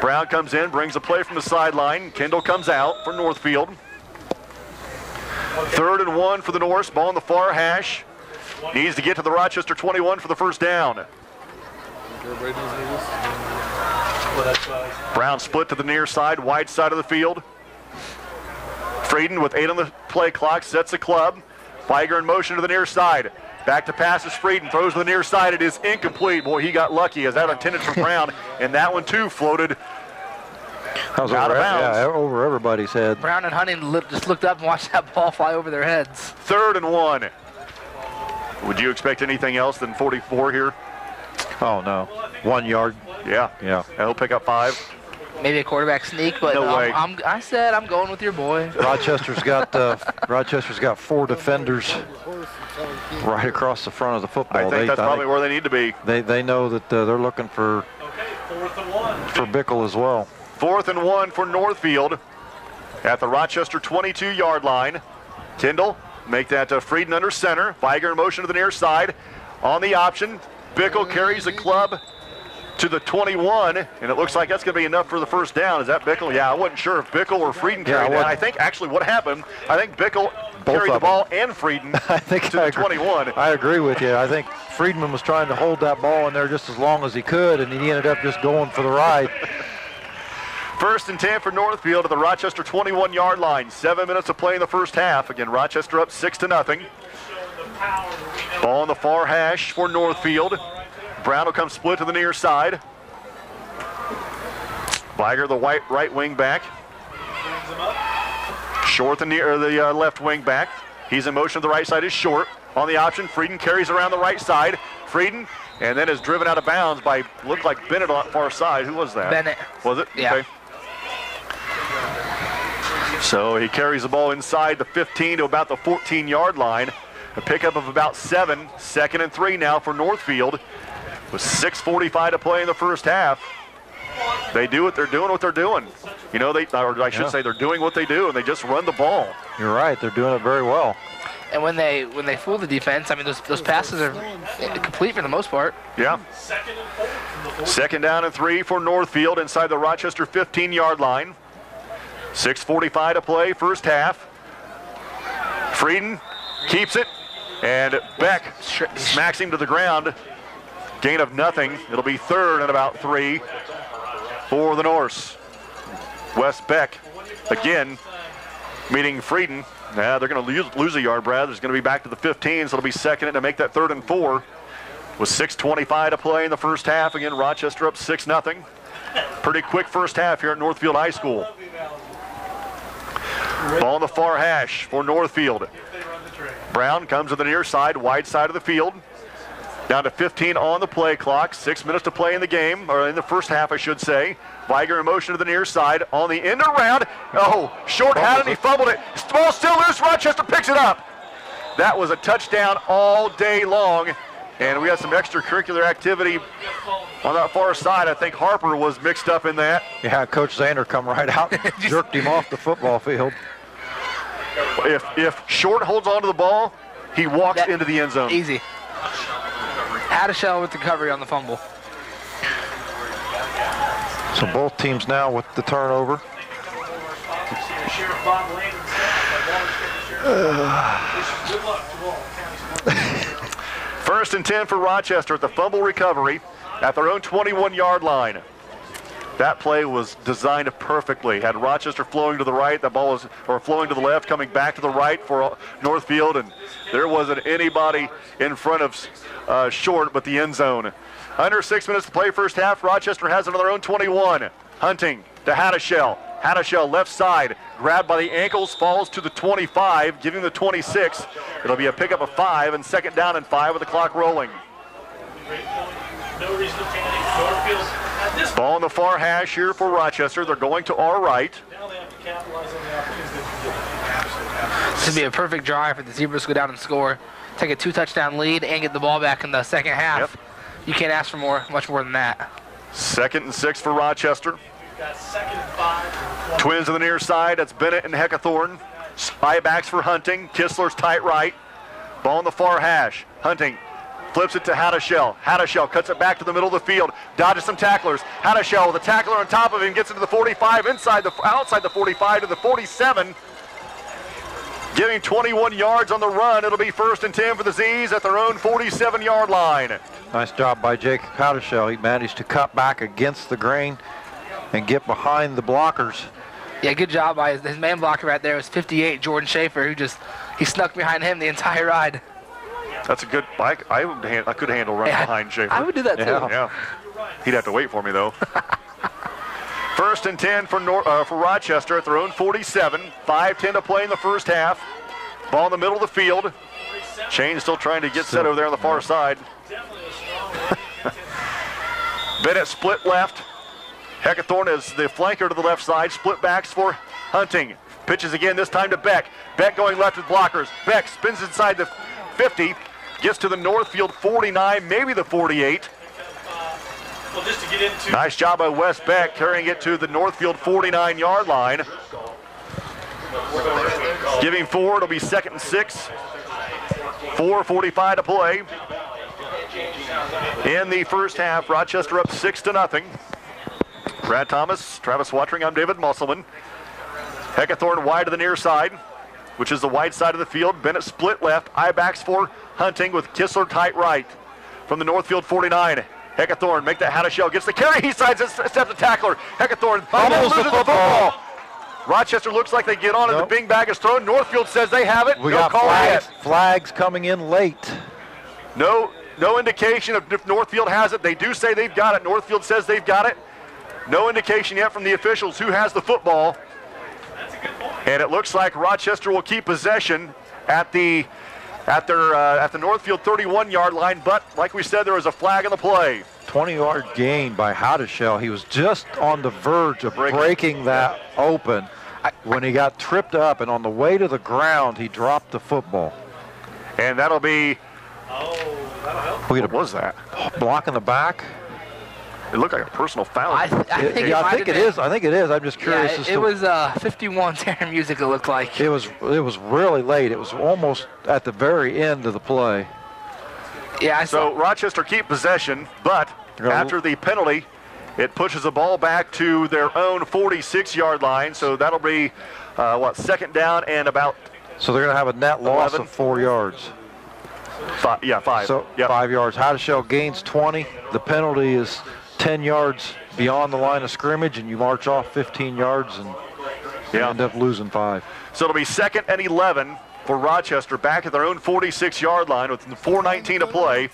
Brown comes in, brings a play from the sideline. Kendall comes out for Northfield. 3rd and 1 for the Norse. Ball on the far hash. Needs to get to the Rochester 21 for the first down. Brown split to the near side, wide side of the field. Frieden with 8 on the play clock, sets the club. Feiger in motion to the near side. Back to pass is Frieden, throws to the near side. It is incomplete. Boy, he got lucky as that intended for Brown, and that one too floated out of bounds. Yeah, over everybody's head. Brown and Hunting just looked up and watched that ball fly over their heads. 3rd and 1. Would you expect anything else than 44 here? Oh, no. 1 yard. Yeah. Yeah. He'll pick up 5. maybe a quarterback sneak, but No way. I said I'm going with your boy. Rochester's got 4 defenders right across the front of the football. I think that's probably where they need to be. They know that they're looking for 4th and 1. for Bickle as well. 4th and 1 for Northfield at the Rochester 22-yard line. Tyndall make that Frieden under center. Viger in motion to the near side. On the option, Bickle carries the club to the 21, and it looks like that's going to be enough for the first down. Is that Bickle? Yeah, I wasn't sure if Bickle or Frieden carried that. I think actually what happened, I think Bickle carried the ball and Frieden to the 21. I agree with you. I think Friedman was trying to hold that ball in there just as long as he could, and he ended up just going for the ride. 1st and 10 for Northfield at the Rochester 21-yard line. 7 minutes to play in the first half. Again, Rochester up 6-0. Ball on the far hash for Northfield. Brown will come split to the near side. Viger, the right wing back. Short, the left wing back. He's in motion to the right side is Short. On the option, Frieden carries around the right side. Frieden, and then is driven out of bounds by, looked like Bennett on the far side. Who was that? Bennett. Was it? Yeah. Okay. So he carries the ball inside the 15 to about the 14-yard line. A pickup of about 7. 2nd and 3 now for Northfield. With 6:45 to play in the first half. They do it. They're doing what they're doing. You know, or I should say they're doing what they do, and they just run the ball. You're right. They're doing it very well. And when they fool the defense, I mean, those passes are complete for the most part. Yeah. 2nd down and 3 for Northfield inside the Rochester 15-yard line. 6:45 to play, first half. Frieden keeps it, and Beck smacks him to the ground. Gain of nothing. It'll be 3rd and about 3 for the Norse. Wes Beck again meeting Frieden. They're going to lose a yard, Brad. There's going to be back to the 15, so it'll be 2nd to make that 3rd and 4. With 6:25 to play in the first half. Again, Rochester up 6-0. Pretty quick first half here at Northfield High School. Ball on the far hash for Northfield. Brown comes to the near side, wide side of the field. Down to 15 on the play clock. 6 minutes to play in the game, or in the first half, I should say. Viger in motion to the near side. On the end around. Oh, Short had it, he fumbled it. Ball still loose, Rochester picks it up. That was a touchdown all day long. And we had some extracurricular activity on that far side. I think Harper was mixed up in that. Yeah, Coach Zander come right out and jerked him off the football field. If Short holds onto the ball, he walks into the end zone. Easy. Hadashell with the recovery on the fumble. So both teams now with the turnover. First and 10 for Rochester at the fumble recovery at their own 21-yard line. That play was designed perfectly. Had Rochester flowing to the right, that ball was, or flowing to the left, coming back to the right for Northfield, and there wasn't anybody in front of Short but the end zone. Under 6 minutes to play first half. Rochester has it on their own 21. Hunting to Hadashell. Hadashell left side, grabbed by the ankles, falls to the 25, giving the 26. It'll be a pickup of 5 and 2nd down and 5 with the clock rolling. No reason to panic. Northfield at this Ball on the far hash here for Rochester. They're going to our right. now they have to capitalize on the opportunities that This would be a perfect drive for the Zebras to go down and score, take a 2-touchdown lead, and get the ball back in the second half. Yep. You can't ask for much more than that. 2nd and 6 for Rochester. got 2nd and 5. Twins on the near side. That's Bennett and Heckathorn. High backs for Hunting. Kistler's tight right. Ball on the far hash. Hunting flips it to Hadashell. Hadashell cuts it back to the middle of the field. Dodges some tacklers. Hadashell with a tackler on top of him gets into the 45, outside the 45 to the 47. Giving 21 yards on the run. It'll be 1st and 10 for the Z's at their own 47-yard line. Nice job by Jake Hadashell. He managed to cut back against the grain and get behind the blockers. Yeah, good job by his man blocker right there was 58, Jordan Schaefer, who he snuck behind him the entire ride. That's a good bike. I could handle running behind Schaefer. I would do that too. Yeah. He'd have to wait for me though. 1st and 10 for Rochester at their own 47. 5:10 to play in the first half. Ball in the middle of the field. Shane still trying to get set over there on the far side. Bennett split left. Heckathorn is the flanker to the left side. Split backs for Hunting. Pitches again, this time to Beck. Beck going left with blockers. Beck spins inside the 50. Gets to the Northfield 49, maybe the 48. Well, just to get into Nice job by Wes Beck carrying it to the Northfield 49-yard line. Giving forward, it'll be 2nd and 6. 4:45 to play. In the first half, Rochester up 6-0. Brad Thomas, Travis Watring, I'm David Musselman. Heckathorn wide to the near side, which is the wide side of the field. Bennett split left, I-backs for Hunting with Kistler tight right. From the Northfield 49, Heckathorn make that Hadashell, gets the carry, he sides steps the tackler. Heckathorn Fumbles loses the football. Rochester looks like they get on and the bing bag is thrown. Northfield says they have it. We no got call flags coming in late. No indication of if Northfield has it. They do say they've got it. Northfield says they've got it. No indication yet from the officials who has the football. And it looks like Rochester will keep possession at the Northfield 31-yard line, but like we said, there was a flag on the play. 20-yard gain by Hadashell. He was just on the verge of breaking that open when he got tripped up, and on the way to the ground, he dropped the football. And that'll be, what was that? Block in the back? It looked like a personal foul. I think it is. I think it is. I'm just curious. Yeah, it was 51 Terran music, it looked like. It was really late. It was almost at the very end of the play. Yeah, so Rochester keep possession, but after the penalty, it pushes the ball back to their own 46-yard line. So that'll be, 2nd down and about. So they're going to have a net loss of 4 yards. 5. So 5 yards. Hadashell gains 20. The penalty is 10 yards beyond the line of scrimmage, and you march off 15 yards and you end up losing 5. So it'll be 2nd and 11 for Rochester back at their own 46-yard line with 4:19 to play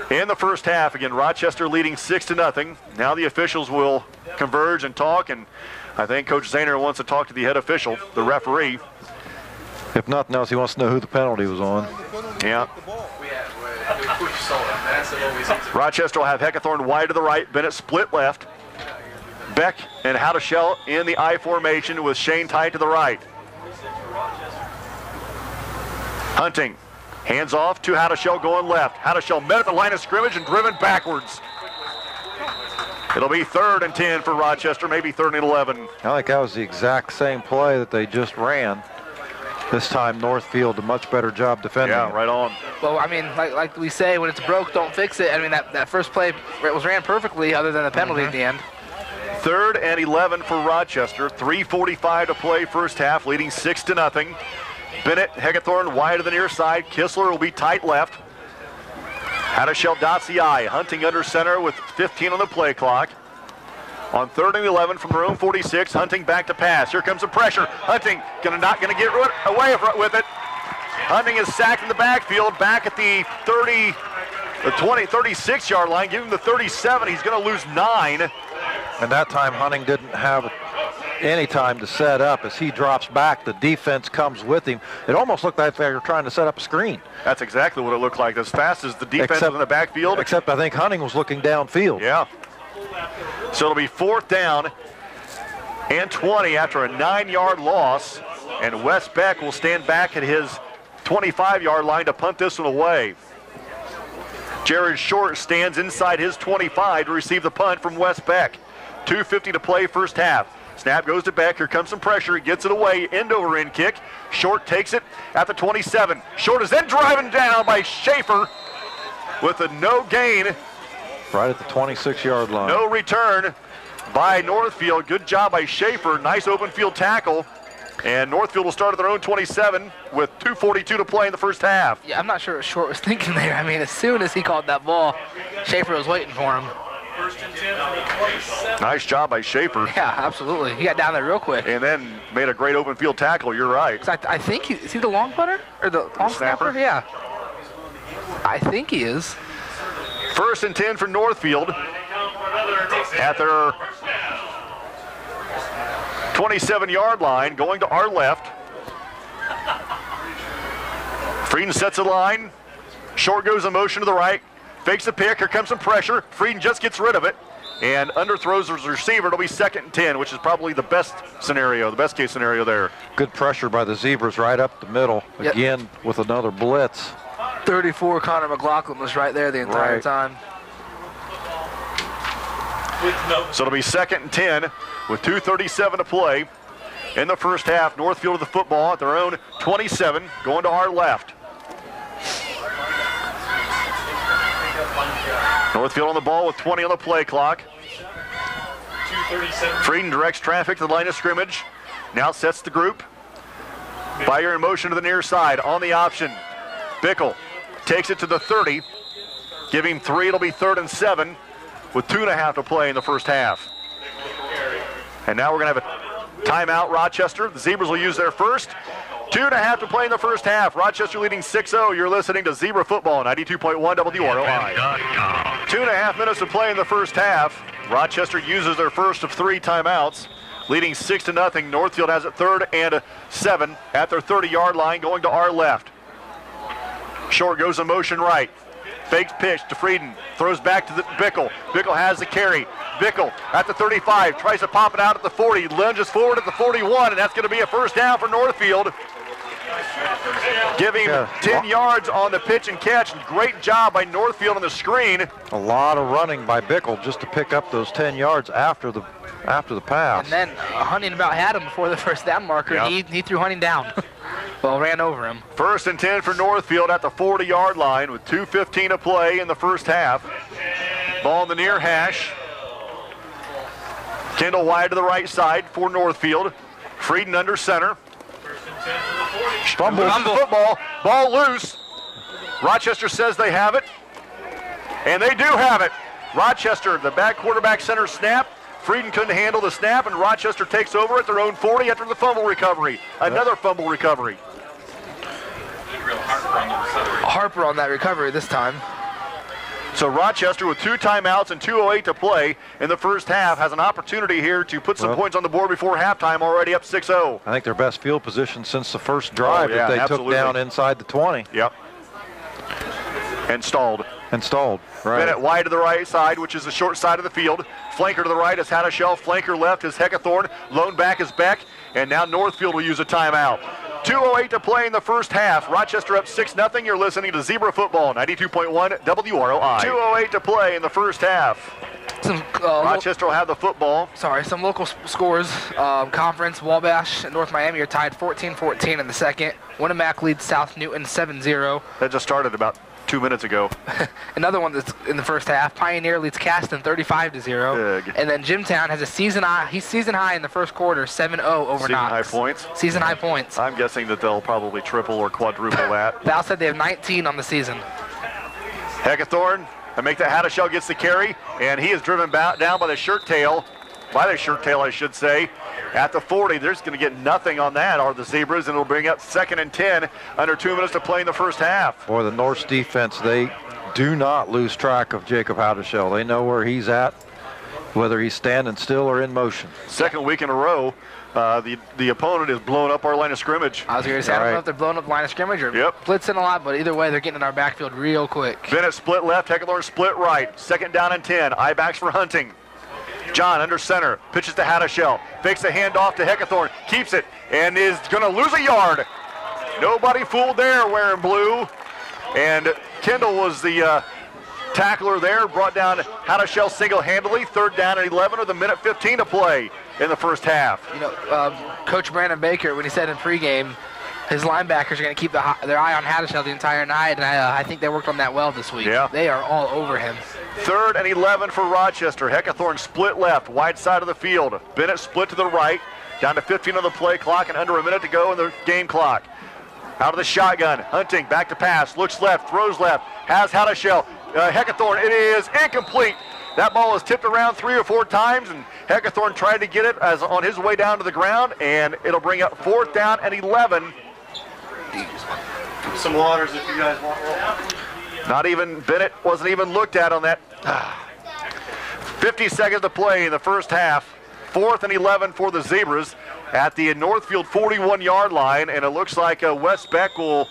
in the first half. Again, Rochester leading 6-0. Now the officials will converge and talk, and I think Coach Zahner wants to talk to the head official, the referee. If nothing else, he wants to know who the penalty was on. Yeah. Rochester will have Heckathorn wide to the right, Bennett split left. Beck and Hadashell in the I formation with Shane tight to the right. Hunting, hands off to Hadashell going left. Hadashell met at the line of scrimmage and driven backwards. It'll be 3rd and 10 for Rochester, maybe 3rd and 11. I think that was the exact same play that they just ran. This time Northfield a much better job defending. Yeah, right on. Well, I mean, like we say, when it's broke, don't fix it. I mean, that first play was ran perfectly other than the penalty at the end. 3rd and 11 for Rochester. 3:45 to play first half, leading 6-0. Bennett, Heckathorn wide to the near side. Kistler will be tight left. Hadashell dots the I. Hunting under center with 15 on the play clock. On 3rd and 11 from their own 46, Hunting back to pass. Here comes the pressure. Hunting not going to get away with it. Hunting is sacked in the backfield, back at the 36-yard line. Give him the 37. He's going to lose 9. And that time Hunting didn't have any time to set up. As he drops back, the defense comes with him. It almost looked like they were trying to set up a screen. That's exactly what it looked like. As fast as the defense was in the backfield. Except I think Hunting was looking downfield. Yeah. So it'll be 4th down and 20 after a 9-yard loss. And Wes Beck will stand back at his 25-yard line to punt this one away. Jared Short stands inside his 25 to receive the punt from Wes Beck. 2:50 to play first half. Snap goes to Beck. Here comes some pressure. He gets it away. End over end kick. Short takes it at the 27. Short is then driven down by Schaefer with a no gain. Right at the 26-yard line. No return by Northfield. Good job by Schaefer. Nice open field tackle. And Northfield will start at their own 27 with 2:42 to play in the first half. Yeah, I'm not sure what Short was thinking there. I mean, as soon as he called that ball, Schaefer was waiting for him. 1st and 10 from the 27. Nice job by Schaefer. Yeah, absolutely. He got down there real quick. And then made a great open field tackle. You're right. I think is he the long punter or the long snapper? Yeah. I think he is. 1st and 10 for Northfield at their 27-yard line, going to our left. Frieden sets a line. Short goes in motion to the right. fakes the pick. Here comes some pressure. Frieden just gets rid of it and underthrows his receiver. It'll be 2nd and 10, which is probably the best scenario, the best case scenario there. Good pressure by the Zebras right up the middle. Yep. Again with another blitz. 34, Connor McLaughlin was right there the entire time. So it'll be 2nd and 10 with 2:37 to play in the first half. Northfield of the football at their own 27, going to our left. Northfield on the ball with 20 on the play clock. Frieden directs traffic to the line of scrimmage. Now sets the group. Fire in motion to the near side on the option. Bickle takes it to the 30. Give him 3, it'll be 3rd and 7 with 2.5 to play in the first half. And now we're going to have a timeout, Rochester. The Zebras will use their first. 2.5 to play in the first half. Rochester leading 6-0. You're listening to Zebra Football, 92.1 WROI. 2.5 minutes to play in the first half. Rochester uses their first of 3 timeouts, leading 6-0. Northfield has it 3rd and 7 at their 30-yard line, going to our left. Short goes in motion right. Fakes pitch to Frieden. Throws back to the Bickle. Bickle has the carry. Bickle at the 35. Tries to pop it out at the 40. Lunges forward at the 41, and that's going to be a first down for Northfield. Giving 10 yards on the pitch and catch. Great job by Northfield on the screen. A lot of running by Bickle just to pick up those 10 yards after the pass. And then Hunting about had him before the first down marker. Yep. He threw Hunting down. Well, ran over him. 1st and 10 for Northfield at the 40-yard line with 2:15 to play in the first half. Ball in the near hash. Kendall wide to the right side for Northfield. Frieden under center. Fumble. Football. Ball loose. Rochester says they have it. And they do have it. Rochester, the back quarterback center snap. Frieden couldn't handle the snap, and Rochester takes over at their own 40 after the fumble recovery. Another fumble recovery. Harper on that recovery this time. So Rochester with 2 timeouts and 2:08 to play in the first half has an opportunity here to put some points on the board before halftime, already up 6-0. I think their best field position since the first drive that they absolutely took down inside the 20. Yep. And stalled. Right. Bennett wide to the right side, which is the short side of the field. Flanker to the right is Hadashell. Flanker left is Heckathorn. Lone back is Beck. And now Northfield will use a timeout. 2:08 to play in the first half. Rochester up 6-0. You're listening to Zebra Football, 92.1 WROI. 2:08 to play in the first half. Rochester will have the football. Some local scores. Conference, Wabash and North Miami are tied 14-14 in the second. Winnemac leads South Newton 7-0. That just started about 2 minutes ago. Another one that's in the first half. Pioneer leads Caston 35-0. Big. And then Jimtown has a season high in the first quarter, 7-0 over Knox. Season high points. I'm guessing that they'll probably triple or quadruple that. Val said they have 19 on the season. Heckathorn, and make that Hadashell gets the carry, and he is driven down by the shirt tail, I should say, at the 40. They're just going to get nothing on that, are the Zebras, and it'll bring up 2nd and 10, under 2 minutes to play in the first half. Boy, the North's defense, they do not lose track of Jacob Hadashell. They know where he's at, whether he's standing still or in motion. Second week in a row, the opponent is blowing up our line of scrimmage. I was going to say, I don't know if they're blowing up the line of scrimmage or blitzing a lot, but either way, they're getting in our backfield real quick. Bennett split left, Heckathorn split right. 2nd down and 10. I-backs for Hunting. John under center, pitches to Hadashell, fakes a handoff to Heckathorn, keeps it, and is going to lose a yard. Nobody fooled there wearing blue. And Kendall was the tackler there, brought down Hadashell single-handedly. 3rd down and 11 with a minute 15 to play in the first half. You know, Coach Brandon Baker, when he said in pregame, his linebackers are going to keep their eye on Hadashell the entire night, and I think they worked on that well this week. Yeah. They are all over him. 3rd and 11 for Rochester. Heckathorn split left, wide side of the field. Bennett split to the right, down to 15 on the play clock and under a minute to go in the game clock. Out of the shotgun, Hunting back to pass, looks left, throws left, has Hadashell. Heckathorn, it is incomplete. That ball was tipped around 3 or 4 times, and Heckathorn tried to get it as on his way down to the ground, and it'll bring up 4th down and 11. Some waters if you guys want. Not even, Bennett wasn't even looked at on that. 50 seconds to play in the first half. 4th and 11 for the Zebras at the Northfield 41-yard line, and it looks like Wes Beck will,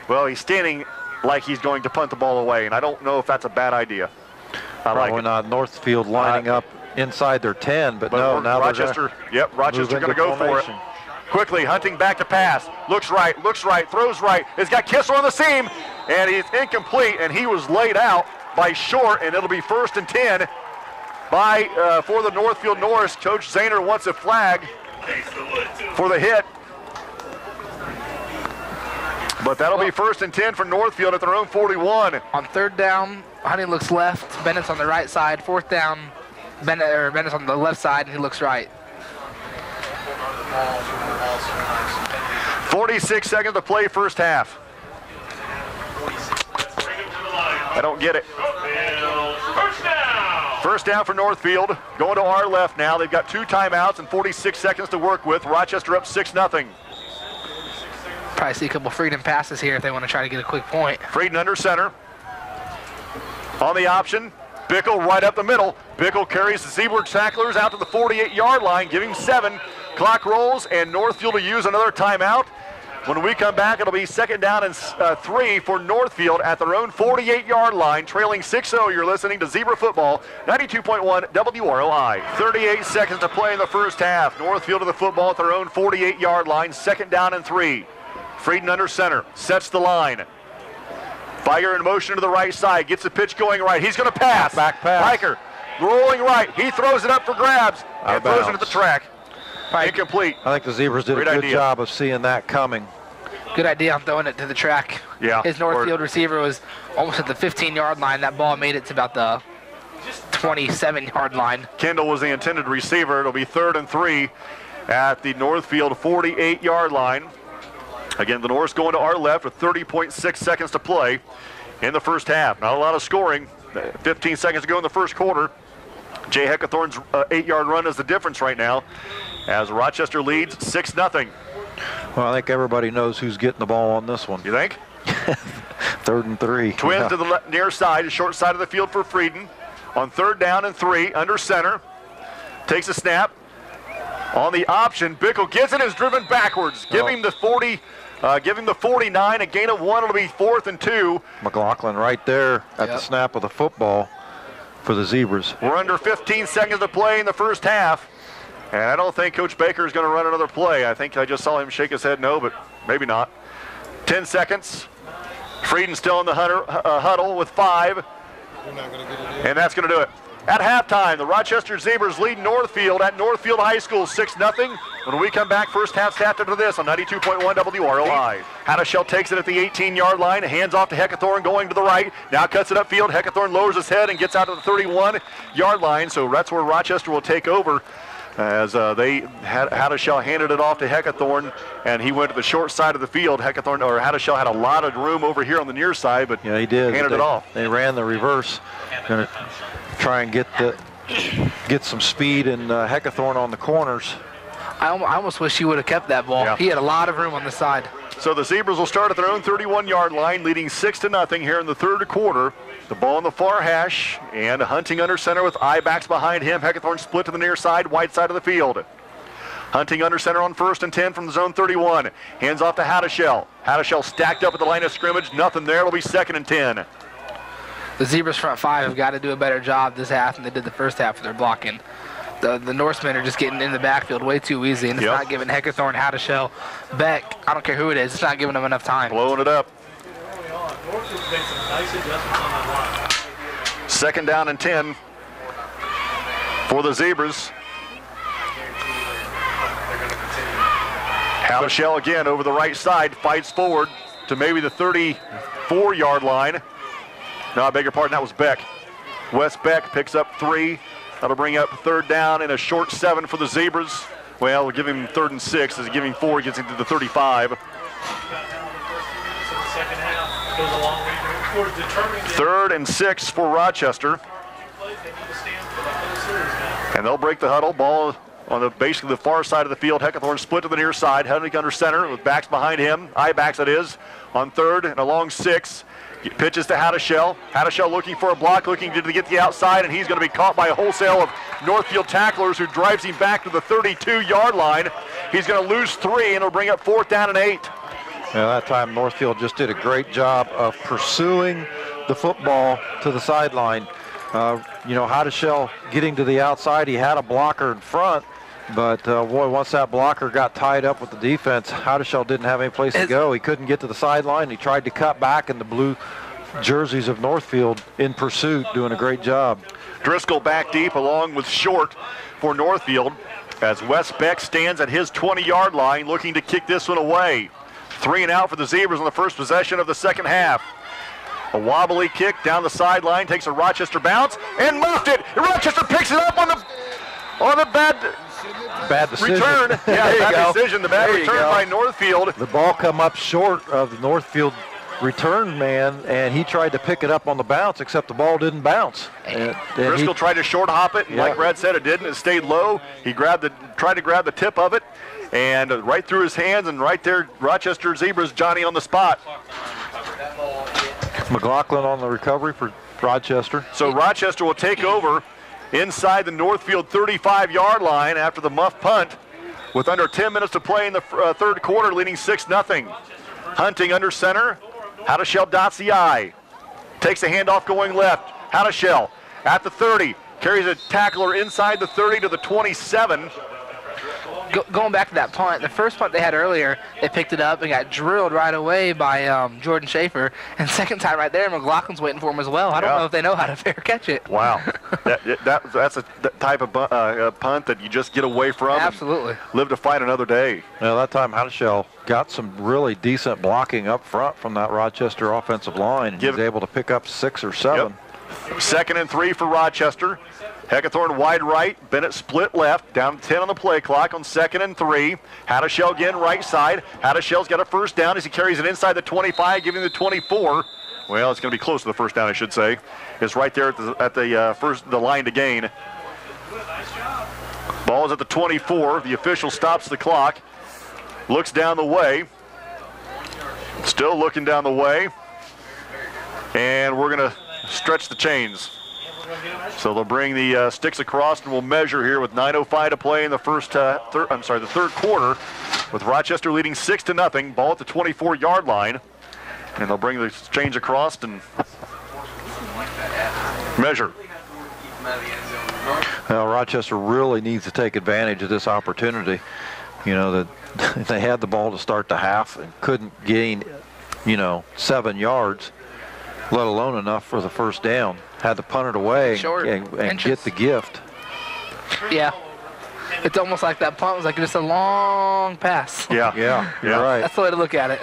well, he's standing like he's going to punt the ball away, and I don't know if that's a bad idea. Probably not. Northfield lining up inside their 10, but no, now Rochester, Rochester going to go for it. Quickly, Hunting back to pass. Looks right, throws right. He's got Kissel on the seam, and he's incomplete, and he was laid out by Short, and it'll be 1st and 10 for the Northfield Norse. Coach Zahner wants a flag for the hit. But that'll be 1st and 10 for Northfield at their own 41. On 3rd down, Hunting looks left. Bennett's on the right side. 4th down, Bennett's on the left side, and he looks right. 46 seconds to play first half. I don't get it. First down for Northfield. Going to our left now. They've got 2 timeouts and 46 seconds to work with. Rochester up 6-0. Probably see a couple Frieden passes here if they want to try to get a quick point. Frieden under center. On the option, Bickle right up the middle. Bickle carries the Zeeberg tacklers out to the 48-yard line, giving 7. Clock rolls, and Northfield will use another timeout. When we come back, it'll be 2nd down and 3 for Northfield at their own 48-yard line, trailing 6-0. You're listening to Zebra Football, 92.1 WROI. 38 seconds to play in the first half. Northfield to the football at their own 48-yard line, 2nd down and 3. Frieden under center, sets the line. Fire in motion to the right side, gets the pitch going right. He's going to pass. Back pass. Hiker rolling right. He throws it up for grabs and throws it at the track. Incomplete. I think the Zebras did a good job of seeing that coming. Good idea on throwing it to the track. Yeah. His Northfield receiver was almost at the 15-yard line. That ball made it to about the 27-yard line. Kendall was the intended receiver. It'll be 3rd and 3 at the Northfield 48-yard line. Again, the Norse going to our left with 30.6 seconds to play in the first half. Not a lot of scoring. 15 seconds to go in the first quarter. Jay Heckathorn's 8-yard run is the difference right now as Rochester leads 6-0. Well, I think everybody knows who's getting the ball on this one. You think? 3rd and 3. Twins to the near side, short side of the field for Frieden. On 3rd down and 3, under center. Takes a snap. On the option, Bickle gets it, is driven backwards. Give him the 40. Give him the 49, a gain of 1. It'll be 4th and 2. McLaughlin right there at the snap of the football for the Zebras. We're under 15 seconds to play in the first half. And I don't think Coach Baker is going to run another play. I think I just saw him shake his head no, but maybe not. 10 seconds. Frieden still in the huddle with 5. And that's going to do it. At halftime, the Rochester Zebras lead Northfield at Northfield High School 6-0. When we come back, first half stat after this on 92.1 WROI. Hadashell takes it at the 18-yard line, hands off to Heckathorn going to the right. Now cuts it upfield. Heckathorn lowers his head and gets out to the 31-yard line. So that's where Rochester will take over as Hadashell handed it off to Heckathorn, and he went to the short side of the field. Hadashell had a lot of room over here on the near side, but yeah, he did. Handed it off. They ran the reverse. Gonna try and get some speed and Heckathorn on the corners. I almost wish he would have kept that ball. Yeah. He had a lot of room on the side. So the Zebras will start at their own 31-yard line, leading 6-0 here in the third quarter. The ball on the far hash, and Hunting under center with I-backs behind him. Heckathorn split to the near side, wide side of the field. Hunting under center on 1st and 10 from the zone 31. Hands off to Hadashell. Hadashell stacked up at the line of scrimmage. Nothing there. It'll be 2nd and 10. The Zebras front 5 have got to do a better job this half than they did the first half of their blocking. The Norsemen are just getting in the backfield way too easy, and it's not giving Heckathorn, Hadashell, Beck, I don't care who it is, it's not giving them enough time. Blowing it up. 2nd down and 10 for the Zebras. Hadashell again over the right side, fights forward to maybe the 34-yard line. No, I beg your pardon, that was Beck. Wes Beck picks up 3. That'll bring up 3rd down and a short 7 for the Zebras. Well, we'll give him 3rd and 6. As he give him 4, he gets into the 35. 3rd and 6 for Rochester. And they'll break the huddle. Ball on basically the far side of the field. Heckathorn split to the near side. Hunting under center with backs behind him. I-backs, that is, on 3rd and a long 6. Pitches to Hadashell. Hadashell looking for a block, looking to get the outside, and he's going to be caught by a wholesale of Northfield tacklers who drives him back to the 32-yard line. He's going to lose 3, and it'll bring up 4th down and 8. That time Northfield just did a great job of pursuing the football to the sideline. Hadashell getting to the outside, he had a blocker in front, but boy, once that blocker got tied up with the defense, Hadashell didn't have any place to go. He couldn't get to the sideline. He tried to cut back, and the blue jerseys of Northfield in pursuit, doing a great job. Driscoll back deep along with Short for Northfield as Wes Beck stands at his 20-yard line looking to kick this one away. 3 and out for the Zebras on the first possession of the second half. A wobbly kick down the sideline, takes a Rochester bounce, and muffed it. And Rochester picks it up on the bad decision. Return. Yeah, bad decision. The bad return by Northfield. The ball come up short of the Northfield return man, and he tried to pick it up on the bounce, except the ball didn't bounce. Driscoll tried to short hop it, and like Brad said, it didn't. It stayed low. He tried to grab the tip of it, and right through his hands, and right there, Rochester Zebras, Johnny on the spot. McLaughlin on the recovery for Rochester. So Rochester will take over inside the Northfield 35-yard line after the muff punt with under 10 minutes to play in the third quarter, leading 6-0. Hunting under center. Hadashell dots the I. Takes a handoff going left. Hadashell at the 30. Carries a tackler inside the 30 to the 27. Going back to that punt, the first punt they had earlier, they picked it up and got drilled right away by Jordan Schaefer. And second time right there, McLaughlin's waiting for him as well. I don't know if they know how to fair catch it. Wow. That's a type of punt that you just get away from. Absolutely. And live to fight another day. That time Hadashell got some really decent blocking up front from that Rochester offensive line. And he was able to pick up 6 or 7. Yep. 2nd and 3 for Rochester. Heckathorn wide right, Bennett split left, down 10 on the play clock on 2nd and 3. Hadashell again right side. Hadashell's got a first down as he carries it inside the 25, giving the 24. Well, it's going to be close to the first down, I should say. It's right there at the line to gain. Ball is at the 24. The official stops the clock. Looks down the way. Still looking down the way. And we're going to stretch the chains. So they'll bring the sticks across, and we'll measure here with 9:05 to play in the the third quarter, with Rochester leading 6-0. Ball at the 24-yard line, and they'll bring the chains across and measure. Well, Rochester really needs to take advantage of this opportunity. That they had the ball to start the half and couldn't gain, 7 yards, let alone enough for the first down. Had to punt it away and get the gift. Yeah. It's almost like that punt was like just a long pass. Yeah, you're right. That's the way to look at it.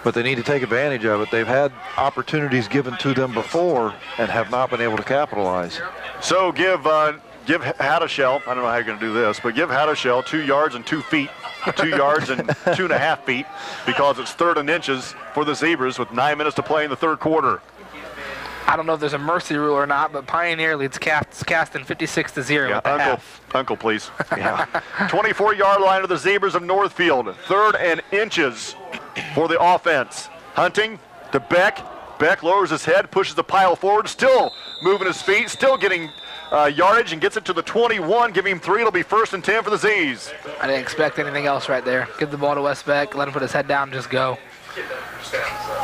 But they need to take advantage of it. They've had opportunities given to them before and have not been able to capitalize. So give Hadashell, I don't know how you're going to do this, but give Hadashell 2 yards and 2 feet. 2 yards and 2.5 feet, because it's 3rd and inches for the Zebras with 9 minutes to play in the third quarter. I don't know if there's a mercy rule or not, but Pioneer leads Caston 56-0 at the half. Uncle, please. 24-yard line of the Zebras of Northfield. 3rd and inches for the offense. Hunting to Beck. Beck lowers his head, pushes the pile forward, still moving his feet, still getting yardage, and gets it to the 21, giving him 3. It'll be 1st and 10 for the Z's. I didn't expect anything else right there. Give the ball to Wes Beck, let him put his head down, and just go.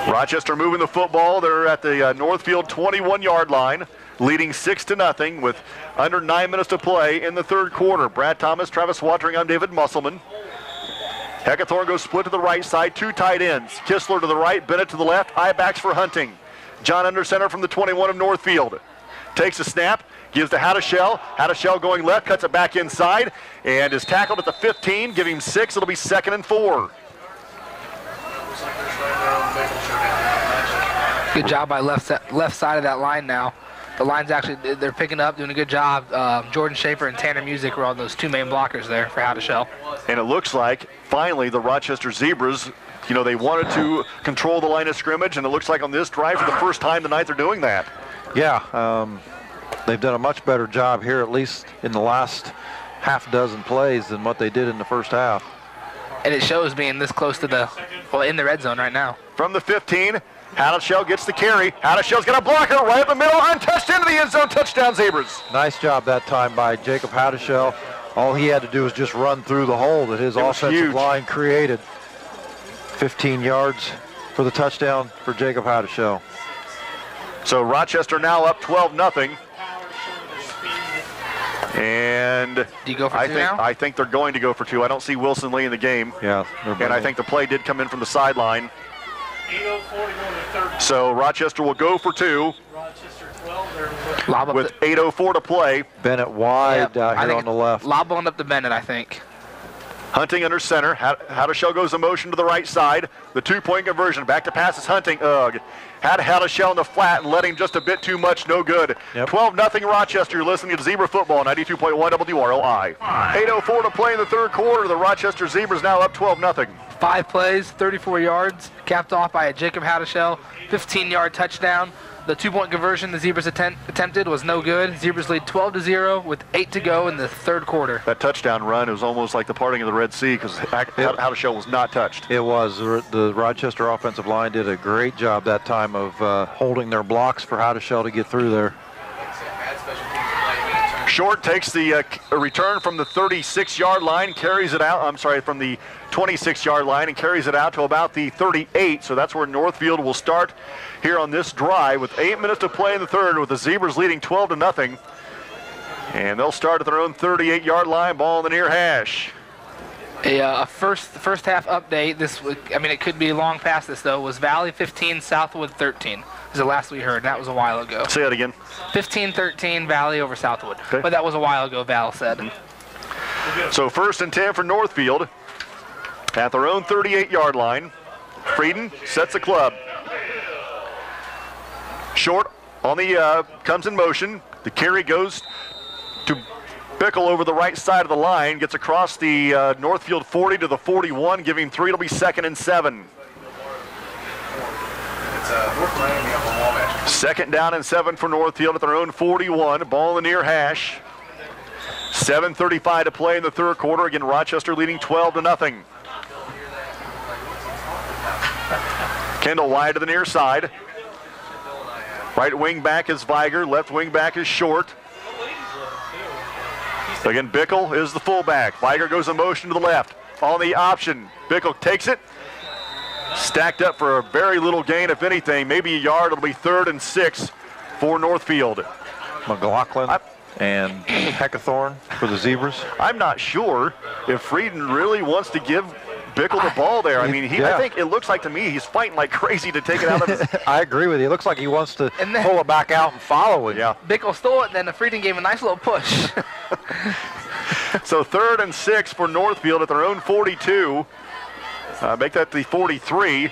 Rochester moving the football. They're at the Northfield 21-yard line, leading 6-0 with under 9 minutes to play in the third quarter. Brad Thomas, Travis Watering, I'm David Musselman. Heckathorn goes split to the right side, 2 tight ends. Kistler to the right, Bennett to the left, I-backs for Hunting. John under center from the 21 of Northfield. Takes a snap, gives to Hadashell. Hadashell going left, cuts it back inside, and is tackled at the 15, giving him 6. It'll be 2nd and 4. Good job by left side of that line now. The line's actually, they're picking up, doing a good job. Jordan Schaefer and Tanner Music were on those 2 main blockers there for Hadashell. And it looks like, finally, the Rochester Zebras, they wanted to control the line of scrimmage, and it looks like on this drive, for the first time tonight, they're doing that. Yeah, they've done a much better job here, at least in the last half dozen plays, than what they did in the first half. And it shows being this close to in the red zone right now. From the 15, Hadashell gets the carry. Hadashell's got a blocker right up the middle, untouched into the end zone. Touchdown, Zebras. Nice job that time by Jacob Hadashell. All he had to do was just run through the hole that his offensive line created. 15 yards for the touchdown for Jacob Hadashell. So Rochester now up 12-0. And do you go for two now? I think they're going to go for 2. I don't see Wilson Lee in the game. Yeah. And I think the play did come in from the sideline. 8:04 to go in the third. So Rochester will go for 2 Rochester 12. with 8:04 to play. Bennett wide out here on the left. Lob one up to Bennett, I think. Hunting under center. Hadashell goes in motion to the right side. The 2-point conversion. Back to pass is Hunting. Had Hadashell in the flat and let him just a bit too much. No good. Yep. 12-0 Rochester. You're listening to Zebra Football, 92.1 WROI. 8:04 to play in the third quarter. The Rochester Zebras now up 12-0. 5 plays, 34 yards, capped off by a Jacob Hadashell 15-yard touchdown. The 2-point conversion the Zebras attempted was no good. Zebras lead 12-0 with 8 to go in the third quarter. That touchdown run, it was almost like the parting of the Red Sea because Hadashell was not touched. It was. The Rochester offensive line did a great job that time of holding their blocks for Hadashell to get through there. Short takes the return from the 36-yard line, carries it out, from the 26-yard line and carries it out to about the 38. So that's where Northfield will start here on this drive with 8 minutes to play in the third with the Zebras leading 12-0. And they'll start at their own 38-yard line, ball in the near hash. A first half update. It could be long past this though. Was Valley 15, Southwood 13. Is the last we heard. That was a while ago. Say that again. 15-13 Valley over Southwood. Okay. But that was a while ago, Val said. So 1st and 10 for Northfield at their own 38-yard line. Frieden sets the club. Short on the comes in motion. The carry goes to Bickle over the right side of the line. Gets across the Northfield 40 to the 41. Giving 3. It'll be 2nd and 7. 2nd down and 7 for Northfield at their own 41. Ball in the near hash. 7:35 to play in the third quarter. Again, Rochester leading 12-0. Kendall wide to the near side. Right wing back is Viger. Left wing back is Short. Again, Bickle is the fullback. Viger goes in motion to the left. On the option, Bickle takes it. Stacked up for a very little gain, if anything. Maybe a yard. It'll be 3rd and 6 for Northfield. McLaughlin and Heckathorn for the Zebras. I'm not sure if Frieden really wants to give Bickle the ball there. I think it looks like to me he's fighting like crazy to take it out of his... I agree with you. It looks like he wants to pull it back out and follow it. Yeah. Bickle stole it, and then the Frieden gave a nice little push. So 3rd and 6 for Northfield at their own 42. Make that the 43.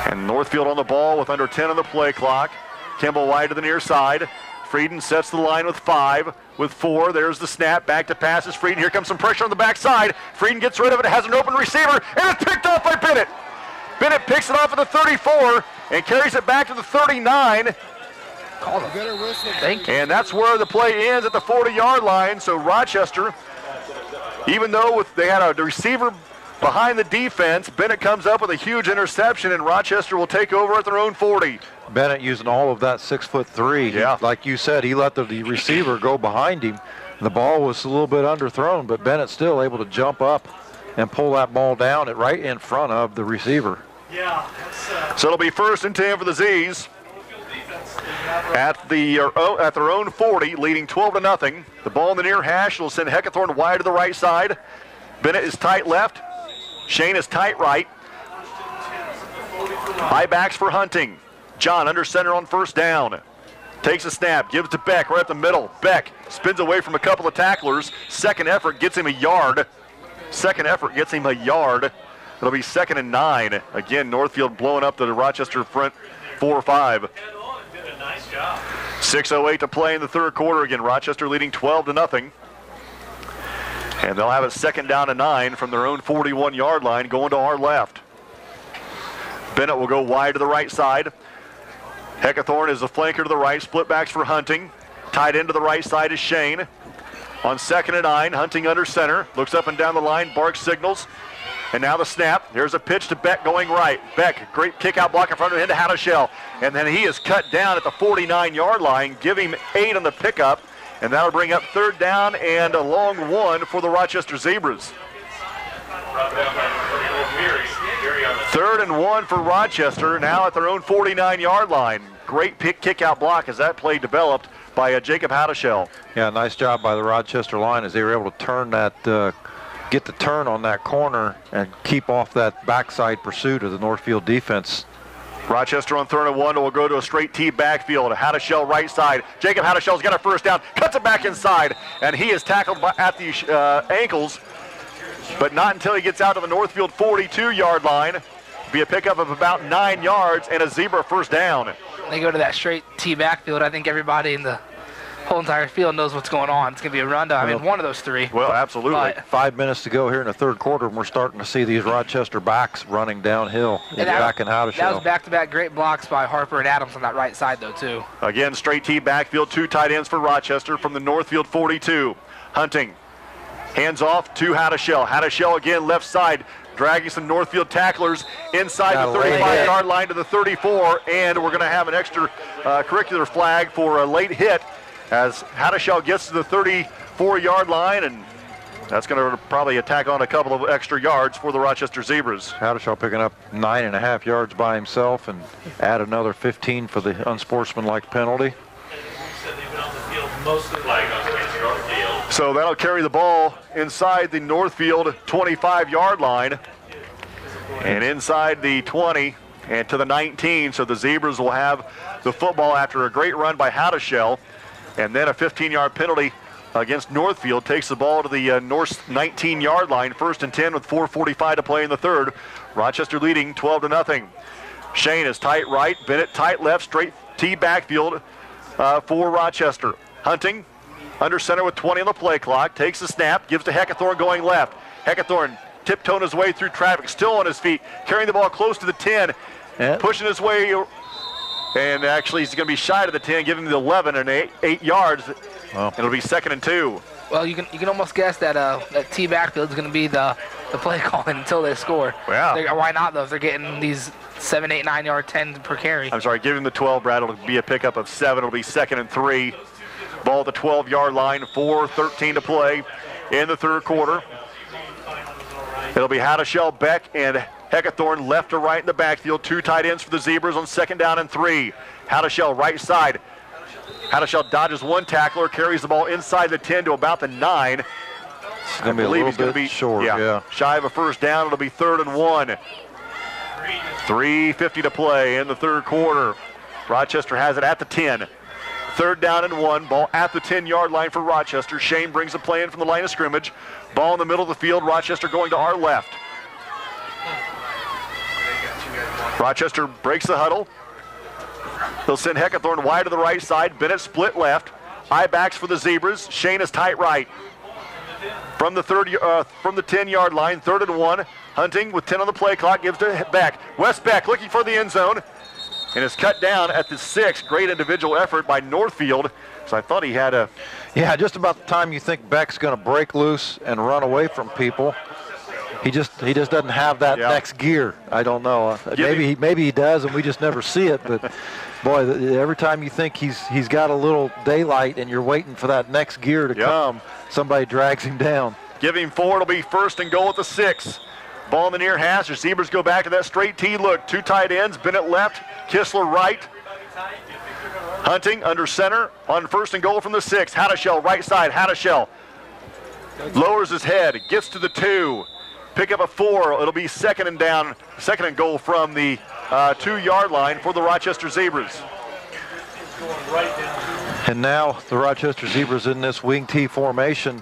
And Northfield on the ball with under 10 on the play clock. Kimball wide to the near side. Frieden sets the line with 5. With 4, there's the snap. Back to passes. Frieden, here comes some pressure on the backside. Frieden gets rid of it, has an open receiver, and it's picked off by Bennett. Bennett picks it off at the 34 and carries it back to the 39. And that's where the play ends at the 40-yard line. So Rochester, even though they had a receiver behind the defense, Bennett comes up with a huge interception, and Rochester will take over at their own 40. Bennett using all of that 6'3". Yeah. Like you said, he let the receiver go behind him. The ball was a little bit underthrown, but Bennett still able to jump up and pull that ball down right in front of the receiver. Yeah. So it'll be 1st and 10 for the Z's at their own 40, leading 12-0. The ball in the near hash will send Heckathorn wide to the right side. Bennett is tight left. Shane is tight right. High backs for Hunting. John under center on 1st down. Takes a snap, gives to Beck right up the middle. Beck spins away from a couple of tacklers. Second effort gets him a yard. It'll be 2nd and 9. Again, Northfield blowing up the Rochester front 4-5. 6:08 to play in the third quarter. Again, Rochester leading 12-0. And they'll have it 2nd down and 9 from their own 41-yard line going to our left. Bennett will go wide to the right side. Heckathorn is the flanker to the right. Split backs for Hunting. Tight end to the right side is Shane. On 2nd and 9, Hunting under center. Looks up and down the line, barks signals. And now the snap. Here's a pitch to Beck going right. Beck, great kick out block in front of him to Hadashell. And then he is cut down at the 49-yard line. Give him 8 on the pickup. And that'll bring up 3rd down and a long 1 for the Rochester Zebras. Third and 1 for Rochester, now at their own 49-yard line. Great kick-out block as that play developed by Jacob Hadashell. Yeah, nice job by the Rochester line as they were able to turn that, get the turn on that corner and keep off that backside pursuit of the Northfield defense. Rochester on 3rd and 1 will go to a straight T backfield. Hadashell right side. Jacob Hadashell's got a first down, cuts it back inside, and he is tackled at the ankles, but not until he gets out to the Northfield 42-yard line. Be a pickup of about 9 yards and a Zebra first down. They go to that straight T backfield. I think everybody in the whole entire field knows what's going on. It's going to be a rundown. I mean, one of those three. Well, absolutely. But 5 minutes to go here in the third quarter, and we're starting to see these Rochester backs running downhill. Back in Hadashell. That was back-to-back great blocks by Harper and Adams on that right side, though, too. Again, straight T backfield, 2 tight ends for Rochester from the Northfield 42. Hunting. Hands off to Hadashell. Hadashell again left side, dragging some Northfield tacklers inside the 35-yard line to the 34, and we're going to have an extra curricular flag for a late hit as Hadashell gets to the 34-yard line, and that's going to probably attack on a couple of extra yards for the Rochester Zebras. Hadashell picking up 9.5 yards by himself and add another 15 for the unsportsmanlike penalty. So that'll carry the ball inside the Northfield 25-yard line and inside the 20 and to the 19. So the Zebras will have the football after a great run by Hadashell, and then a 15-yard penalty against Northfield takes the ball to the North 19-yard line. 1st and 10 with 4:45 to play in the third. Rochester leading 12-0. Shane is tight right, Bennett tight left, straight T backfield for Rochester. Hunting under center with 20 on the play clock, takes the snap, gives to Heckathorn going left. Heckathorn tiptoeing his way through traffic, still on his feet, carrying the ball close to the 10, pushing his way, and actually he's going to be shy of the 10, giving him the 11 and 8 yards. Well, it'll be 2nd and 2. Well, you can almost guess that that T backfield is going to be the play calling until they score. Yeah. Why not, though, if they're getting these 7, 8, 9 yard 10 per carry? I'm sorry, give him the 12, Brad. It'll be a pickup of 7. It'll be 2nd and 3. Ball at the 12-yard line, 4:13 to play in the third quarter. It'll be Hadashell, Beck, and Heckathorn left to right in the backfield. 2 tight ends for the Zebras on 2nd down and 3. Hadashell right side. Hadashell dodges 1 tackler, carries the ball inside the 10 to about the 9. It's going to be a little bit short, yeah. Shy of a first down. It'll be 3rd and 1. 3:50 to play in the third quarter. Rochester has it at the 10. 3rd down and 1. Ball at the 10-yard line for Rochester. Shane brings the play in from the line of scrimmage. Ball in the middle of the field. Rochester going to our left. Rochester breaks the huddle. They'll send Heckathorn wide to the right side. Bennett split left. Eye backs for the Zebras. Shane is tight right. From the 10-yard line, 3rd and 1. Hunting with 10 on the play clock, gives to Beck. Wes Beck looking for the end zone. And is cut down at the 6. Great individual effort by Northfield. So I thought he had a... Yeah, just about the time you think Beck's going to break loose and run away from people, he just doesn't have that next gear. I don't know. Maybe he does, and we just never see it. But boy, every time you think he's got a little daylight and you're waiting for that next gear to come, somebody drags him down. Give him 4. It'll be 1st and goal at the 6. Ball in the near hash. The Zebras go back to that straight T look. 2 tight ends. Bennett left. Kistler right. Hunting under center on 1st and goal from the 6. Hadashell right side. Hadashell lowers his head. Gets to the 2. Pick up a 4. It'll be 2nd and down. 2nd and goal from the 2-yard line for the Rochester Zebras. And now the Rochester Zebras in this wing T formation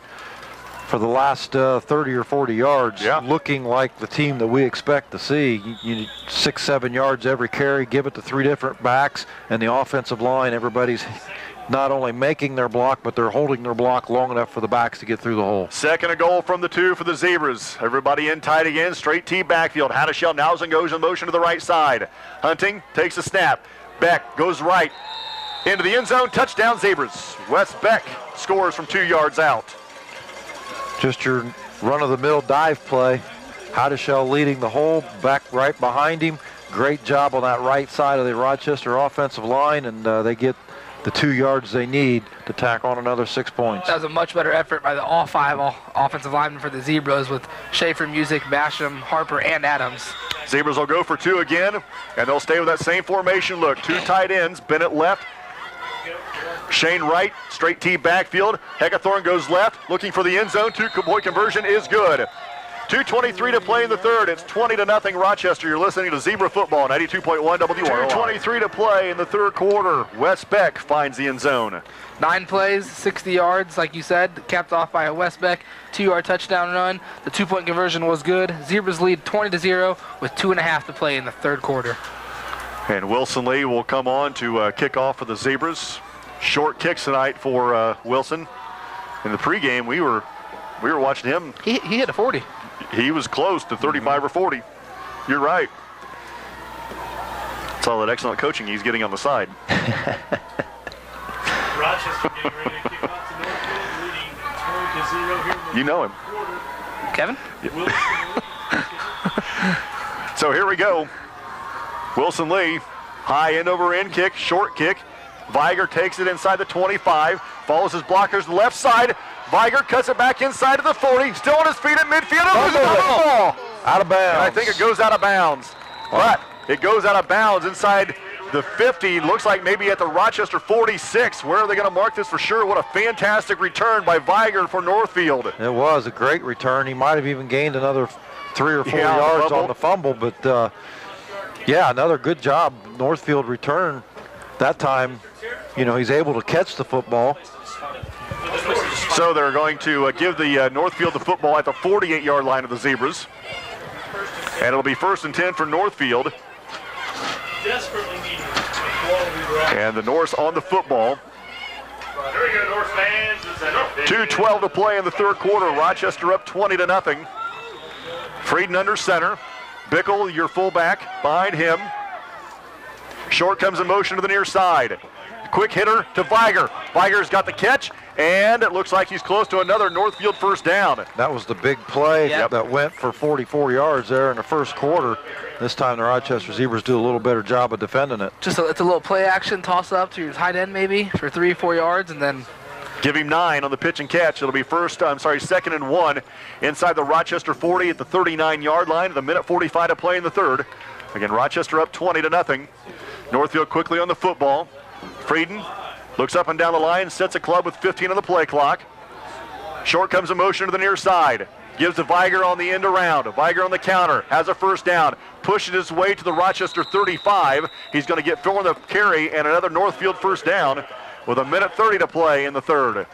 for the last 30 or 40 yards, looking like the team that we expect to see. You need 6, 7 yards every carry, give it to 3 different backs, and the offensive line, everybody's not only making their block, but they're holding their block long enough for the backs to get through the hole. 2nd and goal from the 2 for the Zebras. Everybody in tight again, straight T backfield. Hadashell now goes in motion to the right side. Hunting takes a snap. Beck goes right into the end zone. Touchdown Zebras. Wes Beck scores from 2 yards out. Just your run-of-the-mill dive play. Hadashell leading the hole, back right behind him. Great job on that right side of the Rochester offensive line, and they get the 2 yards they need to tack on another 6 points. That was a much better effort by all 5 offensive linemen for the Zebras with Schaefer, Music, Basham, Harper, and Adams. Zebras will go for 2 again, and they'll stay with that same formation look. 2 tight ends, Bennett left, Shane right, straight T backfield. Heckathorn goes left, looking for the end zone. 2-point conversion is good. 2:23 to play in the third. It's 20-0 Rochester. You're listening to Zebra Football, 92.1 WROI. 2:23 to play in the third quarter. Wes Beck finds the end zone. 9 plays, 60 yards, like you said, capped off by a Wes Beck 2-yard touchdown run. The 2-point conversion was good. Zebras lead 20-0 with 2.5 to play in the third quarter. And Wilson Lee will come on to kick off for the Zebras. Short kicks tonight for Wilson. In the pregame, we were watching him. He hit a 40. He was close to 35 or 40. You're right. It's all that excellent coaching he's getting on the side. Rochester getting ready to kick off to Northfield, leading 20-0 here in the You know him. quarter. Kevin? So here we go. Wilson Lee, high end over end kick, short kick. Viger takes it inside the 25, follows his blockers to the left side. Viger cuts it back inside to the 40, still on his feet at midfield. And loses the ball. Out of bounds. And I think it goes out of bounds. But it goes out of bounds inside the 50. Looks like maybe at the Rochester 46. Where are they going to mark this for sure? What a fantastic return by Viger for Northfield. It was a great return. He might have even gained another 3 or 4 yards on the fumble, but yeah, another good job. Northfield return. That time, you know, he's able to catch the football. So they're going to give the Northfield the football at the 48-yard line of the Zebras. And it'll be 1st and 10 for Northfield. Desperately needing a quality drive. And the Norse on the football. Very good, North fans. 2:12 to play in the third quarter. Rochester up 20-0. Frieden under center. Bickle, your fullback, behind him. Short comes in motion to the near side. Quick hitter to Viger. Viger's got the catch, and it looks like he's close to another Northfield first down. That was the big play that went for 44 yards there in the first quarter. This time the Rochester Zebras do a little better job of defending it. It's a little play action toss up to your tight end maybe for 3 or 4 yards, and then Give him 9 on the pitch and catch. It'll be 2nd and 1 inside the Rochester 40 at the 39-yard line. The minute 45 to play in the third. Again, Rochester up 20-0. Northfield quickly on the football. Frieden looks up and down the line, sets a club with 15 on the play clock. Short comes in motion to the near side. Gives to Viger on the end around. Viger on the counter, has a first down. Pushes his way to the Rochester 35. He's going to get 4 on the carry and another Northfield first down with a minute 30 to play in the third.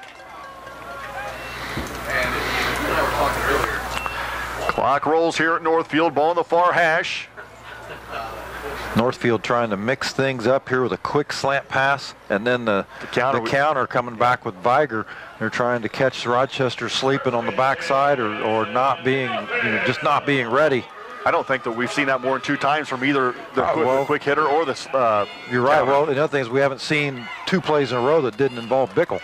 Clock rolls here at Northfield. Ball in the far hash. Northfield trying to mix things up here with a quick slant pass, and then the counter coming back with Viger. They're trying to catch Rochester sleeping on the backside or not being, just not being ready. I don't think that we've seen that more than 2 times from either the quick hitter or the You're right. counter. Well, another thing is we haven't seen 2 plays in a row that didn't involve Bickle.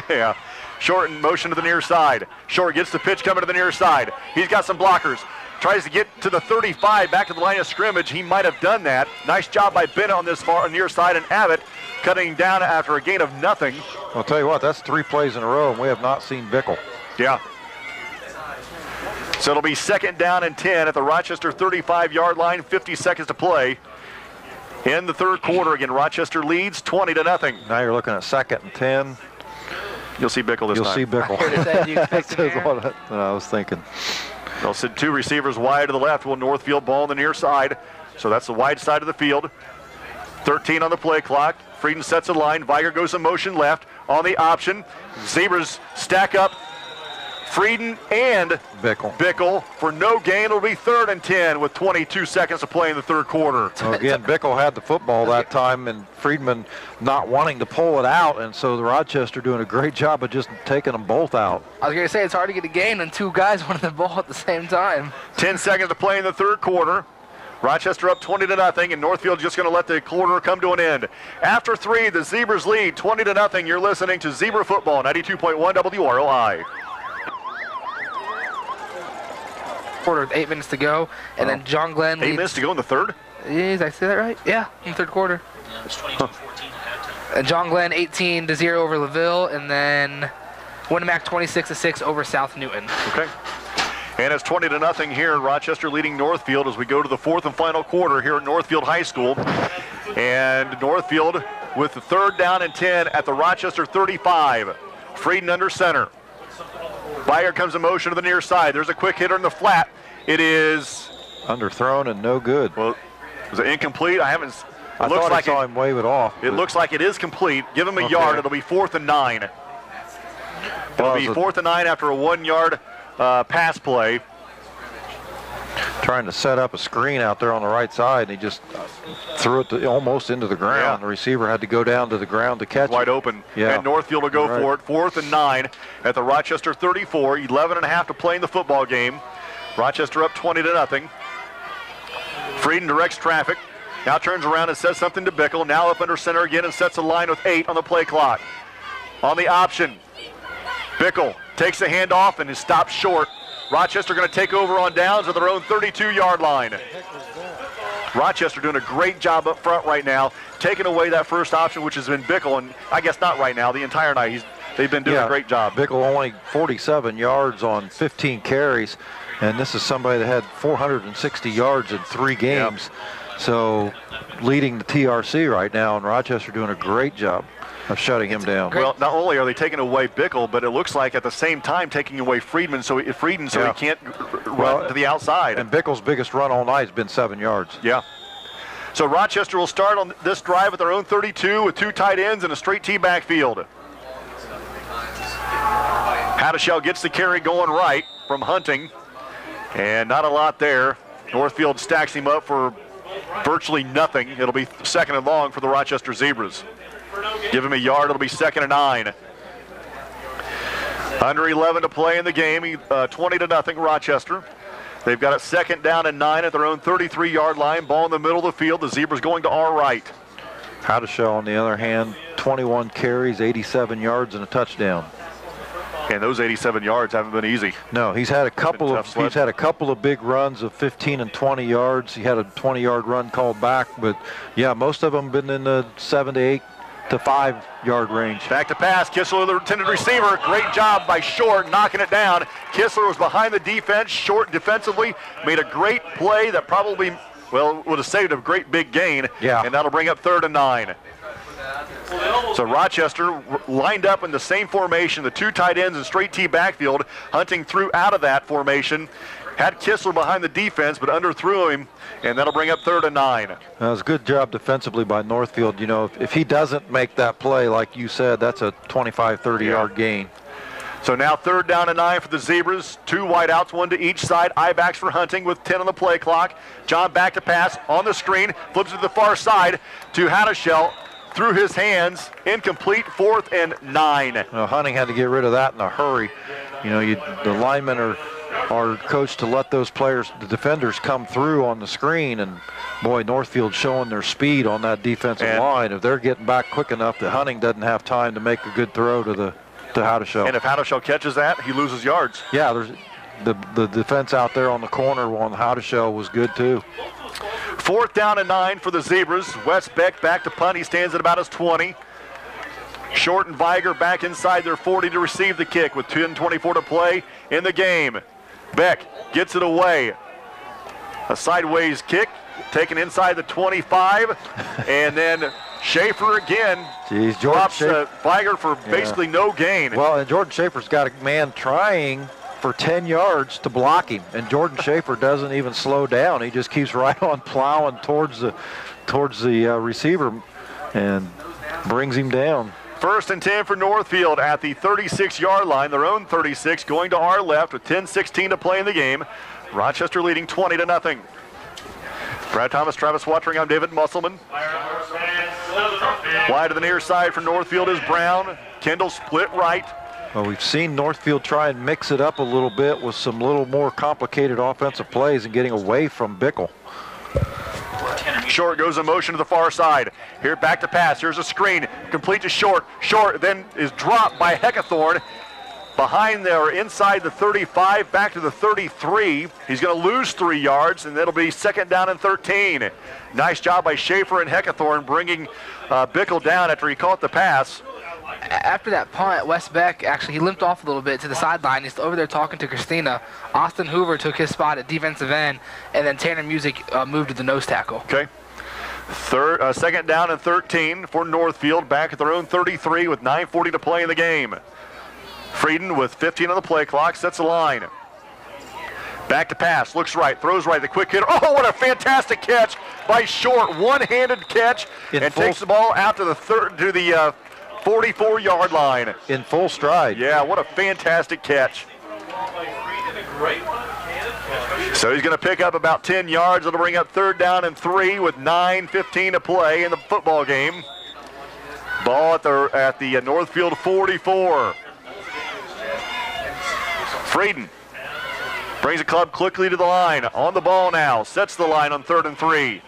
Yeah. Short in motion to the near side. Short gets the pitch coming to the near side. He's got some blockers. Tries to get to the 35, back to the line of scrimmage. He might have done that. Nice job by Bennett on this far near side, and Abbott cutting down after a gain of nothing. I'll tell you what, that's 3 plays in a row, and we have not seen Bickle. Yeah. So it'll be 2nd down and 10 at the Rochester 35-yard line, 50 seconds to play in the third quarter. Again, Rochester leads 20-0. Now you're looking at 2nd and 10. You'll see Bickle this You'll time. see Bickle. That's what I was thinking. They'll send 2 receivers wide to the left. Will Northfield ball on the near side. So that's the wide side of the field. 13 on the play clock. Frieden sets a line. Viger goes in motion left on the option. Zebras stack up Frieden and Bickle for no gain. It'll be 3rd and 10 with 22 seconds to play in the third quarter. Well, again, Bickle had the football that time, and Friedman not wanting to pull it out, and so the Rochester doing a great job of just taking them both out. I was going to say it's hard to get a gain when 2 guys wanted the ball at the same time. 10 seconds to play in the third quarter. Rochester up 20-0, and Northfield just going to let the quarter come to an end. After 3, the Zebras lead 20-0. You're listening to Zebra Football, 92.1 WROI. Quarter with 8 minutes to go, and then John Glenn 8 minutes to go in the third? Did I say that right? Yeah, in the third quarter. It's 22-14 at halftime. John Glenn 18-0 over LaVille, and then Winnemac 26-6 over South Newton. Okay. And it's 20-0 here. Rochester leading Northfield as we go to the fourth and final quarter here at Northfield High School. And Northfield with the 3rd down and 10 at the Rochester 35. Frieden under center. Byer comes in motion to the near side. There's a quick hitter in the flat. It is underthrown and no good. Well, was it incomplete? I thought I saw him wave it off. It looks like it is complete. Give him a yard. It'll be 4th and 9. It'll be 4th and 9 after a 1-yard pass play. Trying to set up a screen out there on the right side, and he just threw it almost into the ground. Yeah. The receiver had to go down to the ground to catch it. Wide open. Yeah. And Northfield will go for it. 4th and 9 at the Rochester 34. 11.5 to play in the football game. Rochester up 20-0. Frieden directs traffic. Now turns around and says something to Bickle. Now up under center again and sets a line with 8 on the play clock. On the option, Bickle takes a handoff and is stopped short. Rochester going to take over on downs at their own 32-yard line. Rochester doing a great job up front right now, taking away that first option, which has been Bickle, and I guess not right now, the entire night. They've been doing a great job. Bickle only 47 yards on 15 carries, and this is somebody that had 460 yards in 3 games. Yep. So leading the TRC right now, and Rochester doing a great job of shutting him down. Well, not only are they taking away Bickle, but it looks like at the same time taking away Frieden, so he can't run to the outside. And Bickle's biggest run all night has been 7 yards. Yeah. So Rochester will start on this drive at their own 32 with 2 tight ends and a straight T backfield. Hadashell gets the carry going right from Hunting, and not a lot there. Northfield stacks him up for virtually nothing. It'll be 2nd and long for the Rochester Zebras. Give him a yard, it'll be 2nd and 9. Under 11 to play in the game, 20-0 Rochester. They've got it 2nd down and 9 at their own 33-yard line. Ball in the middle of the field. The Zebras going to our right. Hadashell, on the other hand, 21 carries, 87 yards, and a touchdown. And those 87 yards haven't been easy. No, he's had a couple of big runs of 15 and 20 yards. He had a 20-yard run called back, but yeah, most of them been in the 7 to 8 to 5-yard range. Back to pass. Kistler, the intended receiver. Great job by Short knocking it down. Kistler was behind the defense. Short defensively made a great play that probably, would have saved a great big gain. Yeah. And that'll bring up 3rd and 9. So Rochester lined up in the same formation, the 2 tight ends and straight T backfield. Hunting threw out of that formation. Had Kistler behind the defense, but underthrew him, and that'll bring up 3rd and 9. That was a good job defensively by Northfield. You know, if he doesn't make that play, like you said, that's a 25, 30-yard gain. So now 3rd down and 9 for the Zebras. 2 wideouts, 1 to each side. I-backs for Hunting with 10 on the play clock. John back to pass on the screen, flips it to the far side to Hadashell. Through his hands, incomplete, 4th and 9. Well, Hunting had to get rid of that in a hurry. You know, the linemen are coached to let those players, the defenders, come through on the screen, and boy, Northfield showing their speed on that defensive line. If they're getting back quick enough that Hunting doesn't have time to make a good throw to Hadashell. And if Hadashell catches that, he loses yards. Yeah, there's the defense out there on the corner on Hadashell was good too. 4th down and 9 for the Zebras. Wes Beck back to punt. He stands at about his 20. Short and Viger back inside their 40 to receive the kick with 10:24 to play in the game. Beck gets it away. A sideways kick taken inside the 25. And then Schaefer again drops Viger for basically no gain. Well, and Jordan Schaefer's got a man trying for 10 yards to block him, and Jordan Schaefer doesn't even slow down. He just keeps right on plowing towards the receiver and brings him down. 1st and 10 for Northfield at the 36-yard line, their own 36, going to our left with 10:16 to play in the game. Rochester leading 20-0. Brad Thomas, Travis Watering, I'm David Musselman. Wide to the near side for Northfield is Brown. Kendall split right. Well, we've seen Northfield try and mix it up a little bit with some little more complicated offensive plays and getting away from Bickle. Short goes in motion to the far side. Here back to pass. Here's a screen. Complete to Short. Short then is dropped by Heckathorn. behind there, inside the 35, back to the 33. He's going to lose 3 yards, and it'll be 2nd down and 13. Nice job by Schaefer and Heckethorn bringing Bickle down after he caught the pass. After that punt, Wes Beck, actually, he limped off a little bit to the sideline. He's over there talking to Christina. Austin Hoover took his spot at defensive end, and then Tanner Music moved to the nose tackle. Okay. 2nd down and 13 for Northfield, back at their own 33 with 9:40 to play in the game. Frieden with 15 on the play clock, sets the line. Back to pass, looks right, throws right, the quick hitter. Oh, what a fantastic catch by Short. One-handed catch and takes the ball out to the 44-yard line. In full stride. Yeah, what a fantastic catch. So he's going to pick up about 10 yards. It'll bring up 3rd down and 3 with 9:15 to play in the football game. Ball at the Northfield 44. Frieden brings the club quickly to the line. On the ball now. Sets the line on 3rd and 3.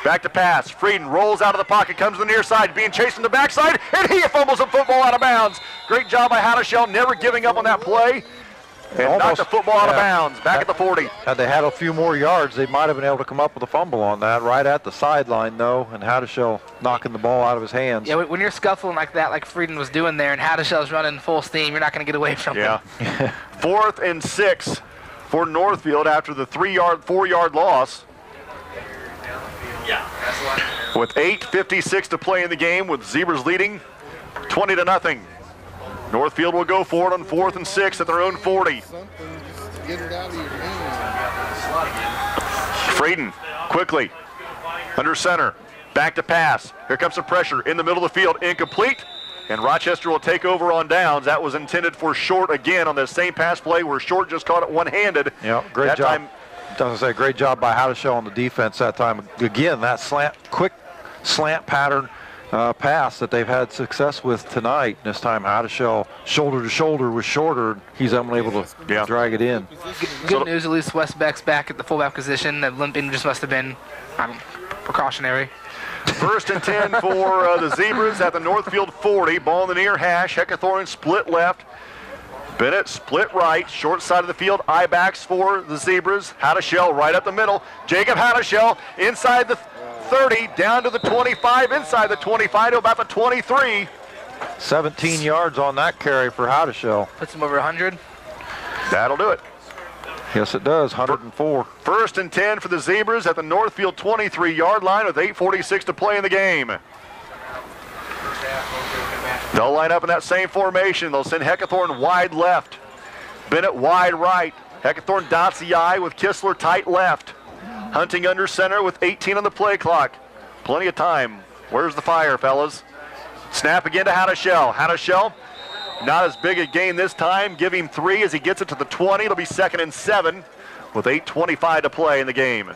Back to pass. Frieden rolls out of the pocket, comes to the near side, being chased from the backside, and he fumbles the football out of bounds. Great job by Hadashell, never giving up on that play. And knocked the football out of bounds, back at the 40. Had they had a few more yards, they might have been able to come up with a fumble on that, right at the sideline, though, and Hadashell knocking the ball out of his hands. Yeah, when you're scuffling like that, like Frieden was doing there, and Hadashell's running full steam, you're not going to get away from him. 4th and 6 for Northfield after the 4-yard loss. With 8:56 to play in the game, with Zebras leading 20-0. Northfield will go for it on 4th and 6 at their own 40. Frieden quickly under center, back to pass. Here comes the pressure in the middle of the field, incomplete, and Rochester will take over on downs. That was intended for Short again on the same pass play where Short just caught it one-handed. Yeah, great job. Great job by Hadashell on the defense that time. Again, that quick slant pattern pass that they've had success with tonight. This time Hadashell shoulder to shoulder with Shorter. He's unable to drag it in. Good news, at least Wes Beck's back at the fullback position. That limping just must have been precautionary. 1st and 10 for the Zebras at the Northfield 40. Ball in the near hash. Heckethorn split left. Bennett split right, short side of the field, I-backs for the Zebras. Hadashell right up the middle. Jacob Hadashell inside the 30, down to the 25, inside the 25 to about the 23. 17 yards on that carry for Hadashell. Puts him over 100. That'll do it. Yes, it does, 104. 1st and 10 for the Zebras at the Northfield 23-yard line with 8:46 to play in the game. They'll line up in that same formation. They'll send Heckethorn wide left. Bennett wide right. Heckethorn dots the I with Kistler tight left. Hunting under center with 18 on the play clock. Plenty of time. Where's the fire, fellas? Snap again to Hadashell. Hadashell, not as big a gain this time. Give him 3 as he gets it to the 20. It'll be 2nd and 7 with 8:25 to play in the game.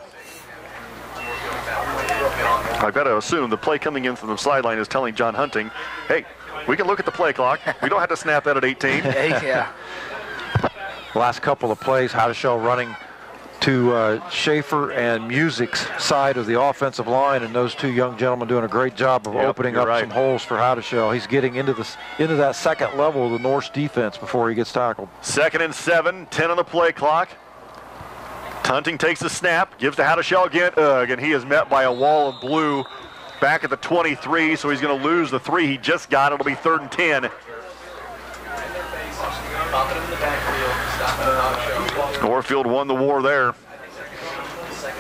I've got to assume the play coming in from the sideline is telling John Hunting, hey, we can look at the play clock. We don't have to snap that at 18. Yeah. Last couple of plays, Hadashell running to Schaefer and Music's side of the offensive line, and those 2 young gentlemen doing a great job of opening up some holes for Hadashell. He's getting into that second level of the Norse defense before he gets tackled. 2nd and 7, 10 on the play clock. Hunting takes the snap, gives to Hadashell again. And he is met by a wall of blue back at the 23, so he's going to lose the 3 he just got. It'll be 3rd and 10. Northfield won the war there.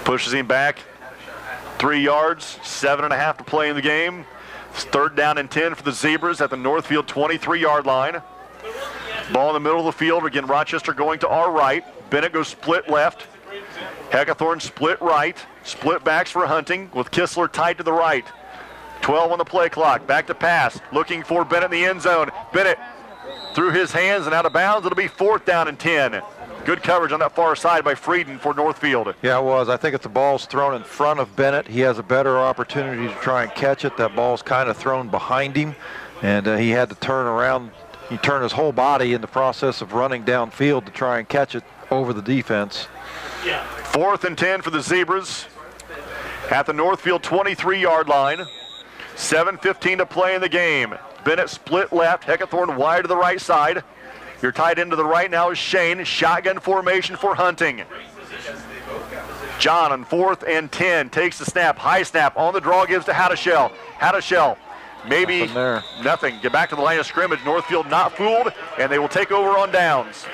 Pushes him back 3 yards, 7.5 to play in the game. It's 3rd down and 10 for the Zebras at the Northfield 23-yard line. Ball in the middle of the field. Again, Rochester going to our right. Bennett goes split left. Heckethorn split right. Split backs for Hunting with Kistler tight to the right. 12 on the play clock. Back to pass. Looking for Bennett in the end zone. Bennett through his hands and out of bounds. It'll be 4th down and 10. Good coverage on that far side by Frieden for Northfield. Yeah, it was. I think if the ball's thrown in front of Bennett, he has a better opportunity to try and catch it. That ball's kind of thrown behind him, and he had to turn around. He turned his whole body in the process of running downfield to try and catch it over the defense. 4th and 10 for the Zebras at the Northfield 23-yard line. 7:15 to play in the game. Bennett split left. Heckethorn wide to the right side. Your tight end to the right now is Shane. Shotgun formation for Hunting. John on 4th and 10 takes the snap. High snap on the draw, gives to Hadashell. Hadashell, maybe nothing. Get back to the line of scrimmage. Northfield not fooled, and they will take over on downs.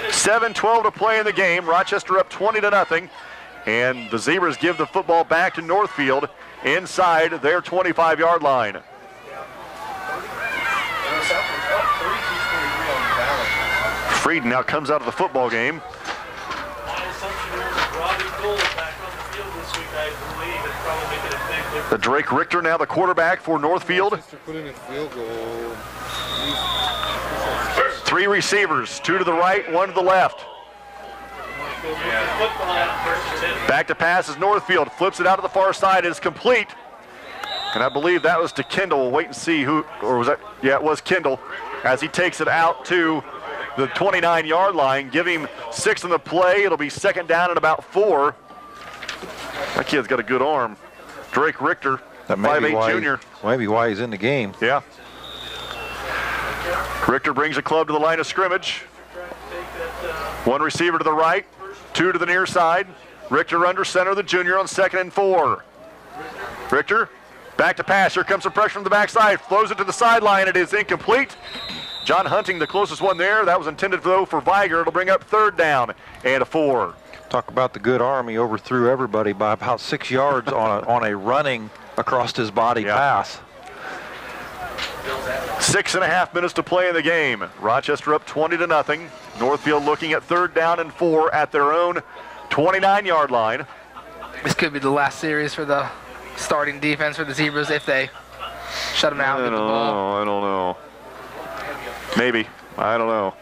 7:12 to play in the game. Rochester up 20-0, and the Zebras give the football back to Northfield inside their 25-yard line. Frieden now comes out of the football game. The Drake Richter now the quarterback for Northfield. Three receivers, 2 to the right, 1 to the left. Back to pass is Northfield, flips it out to the far side, it is complete. And I believe that was to Kendall. We'll wait and see who, or was that? Yeah, it was Kendall, as he takes it out to the 29-yard line. Give him 6 on the play. It'll be 2nd down and about 4. That kid's got a good arm. Drake Richter, 5'8" junior. Maybe why he's in the game. Yeah. Richter brings the club to the line of scrimmage. 1 receiver to the right, 2 to the near side. Richter under center, the junior, on 2nd and 4. Richter, back to pass. Here comes some pressure from the backside. Flows it to the sideline. It is incomplete. John Hunting, the closest one there. That was intended, though, for Viger. It'll bring up 3rd down and a 4. Talk about the good arm. He overthrew everybody by about 6 yards on a running across his body pass. 6.5 minutes to play in the game. Rochester up 20-0. Northfield looking at 3rd down and 4 at their own 29-yard line. This could be the last series for the starting defense for the Zebras if they shut them out. I don't know. Maybe. I don't know.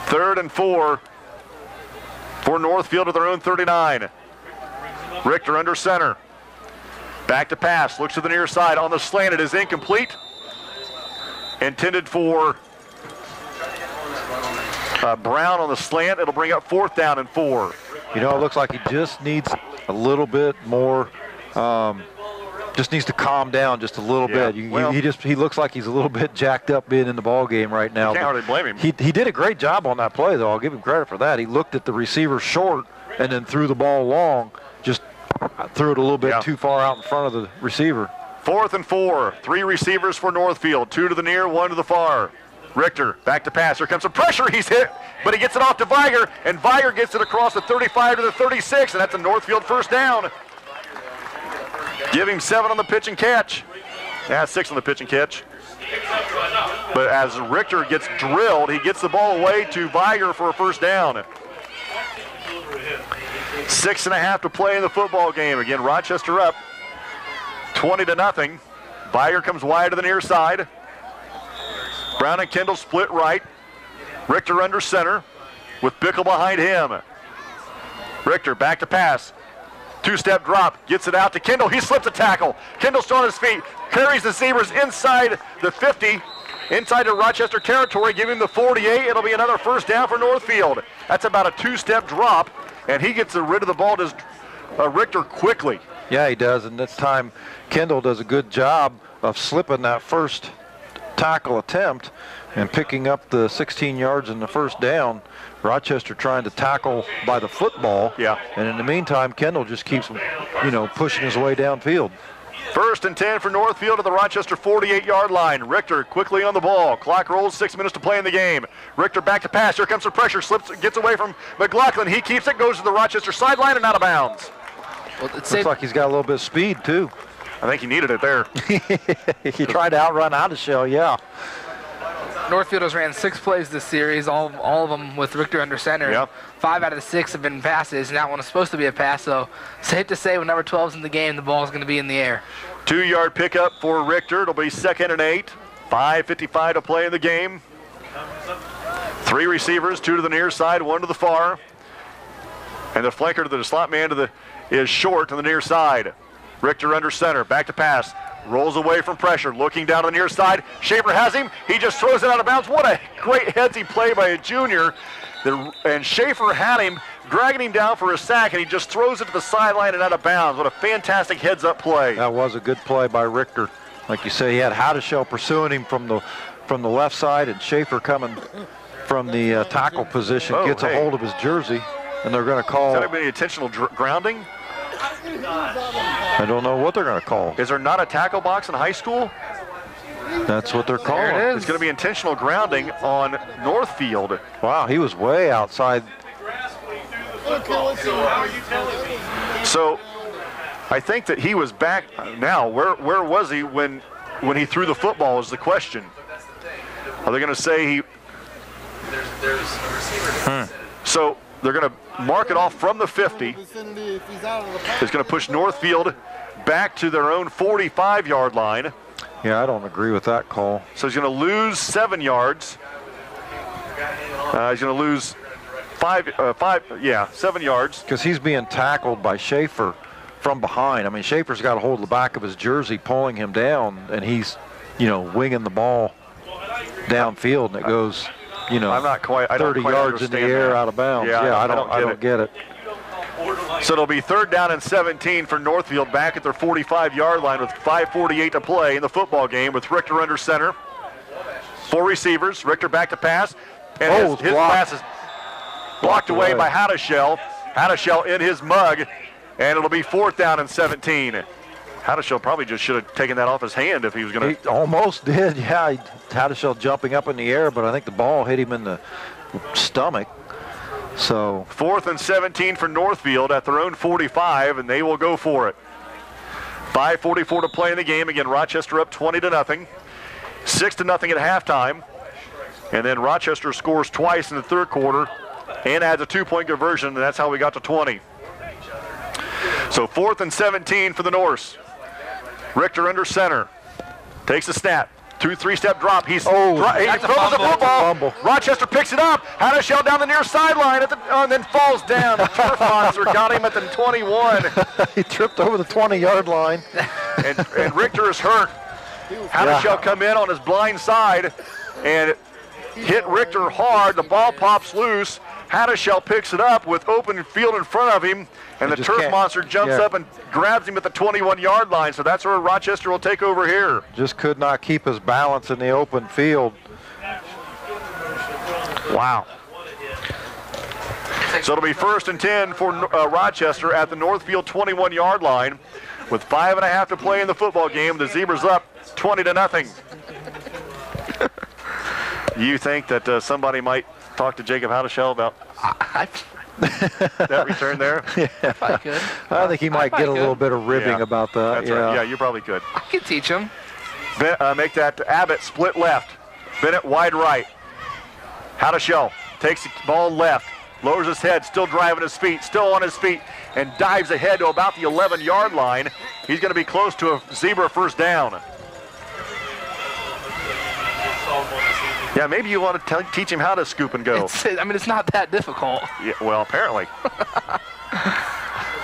3rd and 4 for Northfield at their own 39. Richter under center. Back to pass. Looks to the near side. On the slant, it is incomplete. Intended for Brown on the slant. It'll bring up 4th down and 4. You know, it looks like he just needs a little bit more, just needs to calm down just a little bit. He looks like he's a little bit jacked up being in the ball game right now. You can't hardly blame him. He did a great job on that play, though. I'll give him credit for that. He looked at the receiver short and then threw the ball long, just threw it a little bit too far out in front of the receiver. 4th and 4. 3 receivers for Northfield. 2 to the near, 1 to the far. Richter back to pass. Here comes some pressure. He's hit, but he gets it off to Viger, and Viger gets it across the 35 to the 36, and that's a Northfield 1st down. Give him 7 on the pitch and catch. Yeah, 6 on the pitch and catch. But as Richter gets drilled, he gets the ball away to Viger for a 1st down. 6.5 to play in the football game. Again, Rochester up 20-0. Viger comes wide to the near side. Brown and Kendall split right. Richter under center with Bickle behind him. Richter back to pass. 2-step drop, gets it out to Kendall. He slips a tackle. Kendall still on his feet, carries the Zebras inside the 50, inside the Rochester territory, giving him the 48. It'll be another 1st down for Northfield. That's about a 2-step drop, and he gets rid of the ball to Richter quickly. Yeah, he does, and this time Kendall does a good job of slipping that first tackle attempt and picking up the 16 yards in the 1st down. Rochester trying to tackle by the football. Yeah. And in the meantime, Kendall just keeps, pushing his way downfield. 1st and 10 for Northfield at the Rochester 48-yard line. Richter quickly on the ball. Clock rolls, 6 minutes to play in the game. Richter back to pass. Here comes the pressure. Slips, gets away from McLaughlin. He keeps it, goes to the Rochester sideline and out of bounds. Well, looks like he's got a little bit of speed, too. I think he needed it there. He tried to outrun Hadashell, yeah. Northfield has ran 6 plays this series, all of them with Richter under center. Yep. 5 out of the 6 have been passes, and that one is supposed to be a pass, so safe to say when number 12's in the game, the ball is going to be in the air. 2-yard pickup for Richter. It'll be 2nd and 8. 5:55 to play in the game. 3 receivers, 2 to the near side, 1 to the far. And the flanker to the slot man is short to the near side. Richter under center, back to pass. Rolls away from pressure, looking down to the near side. Schaefer has him. He just throws it out of bounds. What a great headsy play by a junior. And Schaefer had him, dragging him down for a sack, and he just throws it to the sideline and out of bounds. What a fantastic heads-up play. That was a good play by Richter. Like you say, he had Hadashell pursuing him from the from the left side, and Schaefer coming from the tackle position gets a hold of his jersey, and they're going to call. Is that an intentional grounding? I don't know what they're going to call. Is there not a tackle box in high school? That's what they're calling. There it is. It's going to be intentional grounding on Northfield. Wow, he was way outside. So I think that he was back. Now, where was he when he threw the football is the question. Are they going to say he... So they're going to mark it off from the 50. It's going to push Northfield back to their own 45-yard line. Yeah, I don't agree with that call. So he's going to lose 7 yards. He's going to lose 7 yards. Because he's being tackled by Schaefer from behind. I mean, Schaefer's got a hold of the back of his jersey, pulling him down, and he's, winging the ball downfield, and it goes, I'm not quite. 30 yards in the air out of bounds. Yeah, I don't get it. So it'll be 3rd down and 17 for Northfield back at their 45-yard line with 5:48 to play in the football game with Richter under center. 4 receivers. Richter back to pass. And his pass is blocked away by Hadashell. Hadashell in his mug, and it'll be 4th down and 17. Hadashell probably just should have taken that off his hand if he was going to. He almost did, yeah. Hadashell jumping up in the air, but I think the ball hit him in the stomach. So 4th and 17 for Northfield at their own 45, and they will go for it. 5:44 to play in the game. Again, Rochester up 20-0, 6-0 at halftime, and then Rochester scores twice in the 3rd quarter and adds a 2-point conversion, and that's how we got to 20. So 4th and 17 for the Norse. Richter under center, takes a snap. 2-3-step drop. He throws the football. Rochester picks it up. Hadashell down the near sideline and then falls down. The turf monster got him at the 21. He tripped over the 20-yard line. and Richter is hurt. Hadashell come in on his blind side and hit Richter hard. The ball pops loose. Hadashell picks it up with open field in front of him, and the turf monster jumps up and grabs him at the 21-yard line. So that's where Rochester will take over here. Just could not keep his balance in the open field. Wow. So it'll be 1st and 10 for Rochester at the Northfield 21-yard line with 5.5 to play in the football game. The Zebras up 20-0. You think that somebody might talk to Jacob Hadashell about that return there? Yeah, I could. I think he might get a little bit of ribbing about that. That's right. Yeah, you probably could. I could teach him. Make that Abbott split left. Bennett wide right. Hadashell takes the ball left, lowers his head, still driving his feet, still on his feet, and dives ahead to about the 11-yard line. He's going to be close to a Zebra 1st down. Yeah, maybe you want to teach him how to scoop and go. It's not that difficult. Yeah, well, apparently.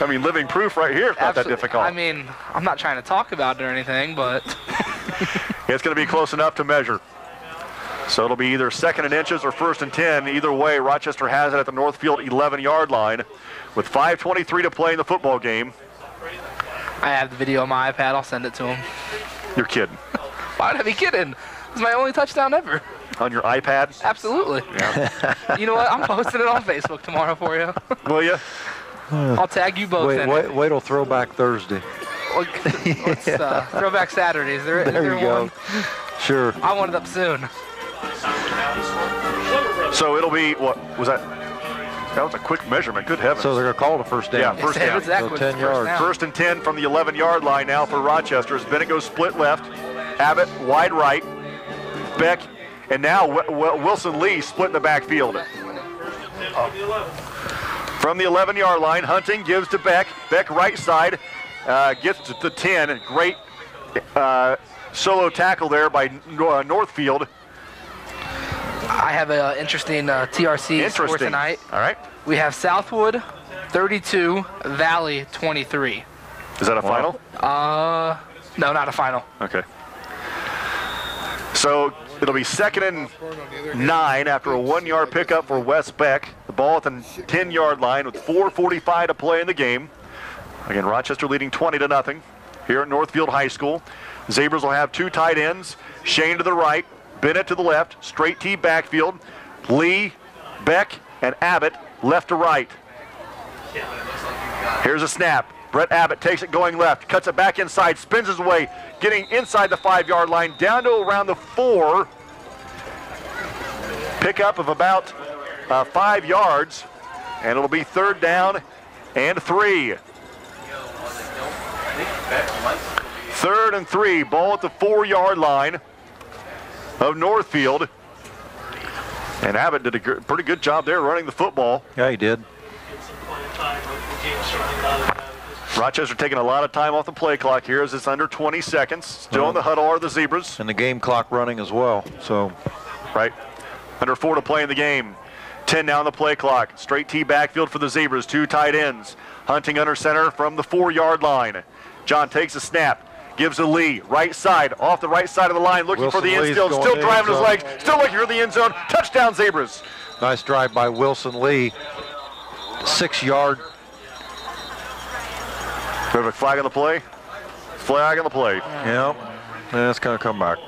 Living proof right here. It's not that difficult. I'm not trying to talk about it or anything, but it's going to be close enough to measure. So it'll be either 2nd and inches or 1st and 10. Either way, Rochester has it at the Northfield 11-yard line with 5:23 to play in the football game. I have the video on my iPad. I'll send it to him. You're kidding. Why would I be kidding? It's my only touchdown ever. On your iPad? Absolutely. Yeah. You know what? I'm posting it on Facebook tomorrow for you. Will you? I'll tag you both in it. Wait till Throwback Thursday. It's Throwback Saturdays. There you go. Sure. I want it up soon. So it'll be, what was that? That was a quick measurement. Good heavens. So they're going to call it a 1st down. Yeah, 1st down. So 10 yards. 1st and 10 from the 11-yard line now for Rochester as Bennett goes split left. Abbott wide right. Beck. And now Wilson Lee split in the backfield. From the 11-yard line, Hunting gives to Beck. Beck right side gets to the 10. Great solo tackle there by Northfield. I have an interesting TRC score tonight. All right. We have Southwood 32, Valley 23. Is that a final? No, not a final. Okay. So it'll be 2nd and 9 after a 1-yard pickup for Wes Beck. The ball at the 10-yard line with 4:45 to play in the game. Again, Rochester leading 20-0 here at Northfield High School. Zebras will have 2 tight ends. Shane to the right, Bennett to the left, straight T backfield. Lee, Beck, and Abbott left to right. Here's a snap. Brett Abbott takes it going left, cuts it back inside, spins his way, getting inside the 5-yard line, down to around the 4. Pickup of about 5 yards, and it'll be 3rd down and 3. 3rd and 3, ball at the 4-yard line of Northfield. And Abbott did a pretty good job there running the football. Yeah, he did. Rochester taking a lot of time off the play clock here as it's under 20 seconds. Still in the huddle are the Zebras. And the game clock running as well. So, right. Under 4 to play in the game. 10 now on the play clock. Straight T backfield for the Zebras. 2 tight ends. Hunting under center from the 4-yard line. John takes a snap. Gives to Lee. Right side. Off the right side of the line. Looking Wilson for the end Lee's still. going Still in driving his zone. legs. Still looking for the end zone. Touchdown Zebras. Nice drive by Wilson Lee. 6-yard. We have a flag on the play. Flag on the play. Yeah, that's going to come back.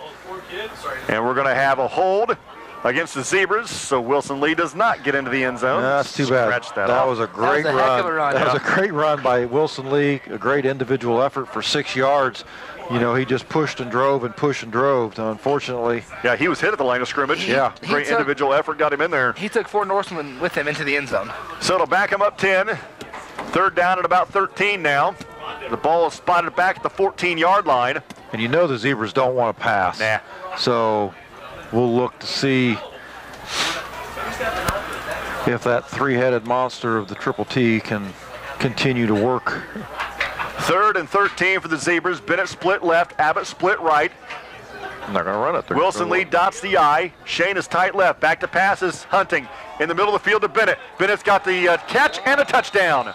And we're going to have a hold against the Zebras, so Wilson Lee does not get into the end zone. That's too bad. Scratch that That off. was a great That was a heck of a run. That was a great run by Wilson Lee. A great individual effort for 6 yards. You know, he just pushed and drove and pushed and drove. Unfortunately, Yeah, he was hit at the line of scrimmage. Yeah. Great took- individual effort got him in there. He took 4 Norsemen with him into the end zone. So it'll back him up 10. 3rd down at about 13 now. The ball is spotted back at the 14-yard line. and you know the Zebras don't want to pass. Nah. So we'll look to see if that 3-headed monster of the Triple T can continue to work. 3rd and 13 for the Zebras. Bennett split left, Abbott split right. I'm not going to run it. Wilson Lee dots the I. Shane is tight left. Back to passes. Hunting in the middle of the field to Bennett. Bennett's got the catch and a touchdown.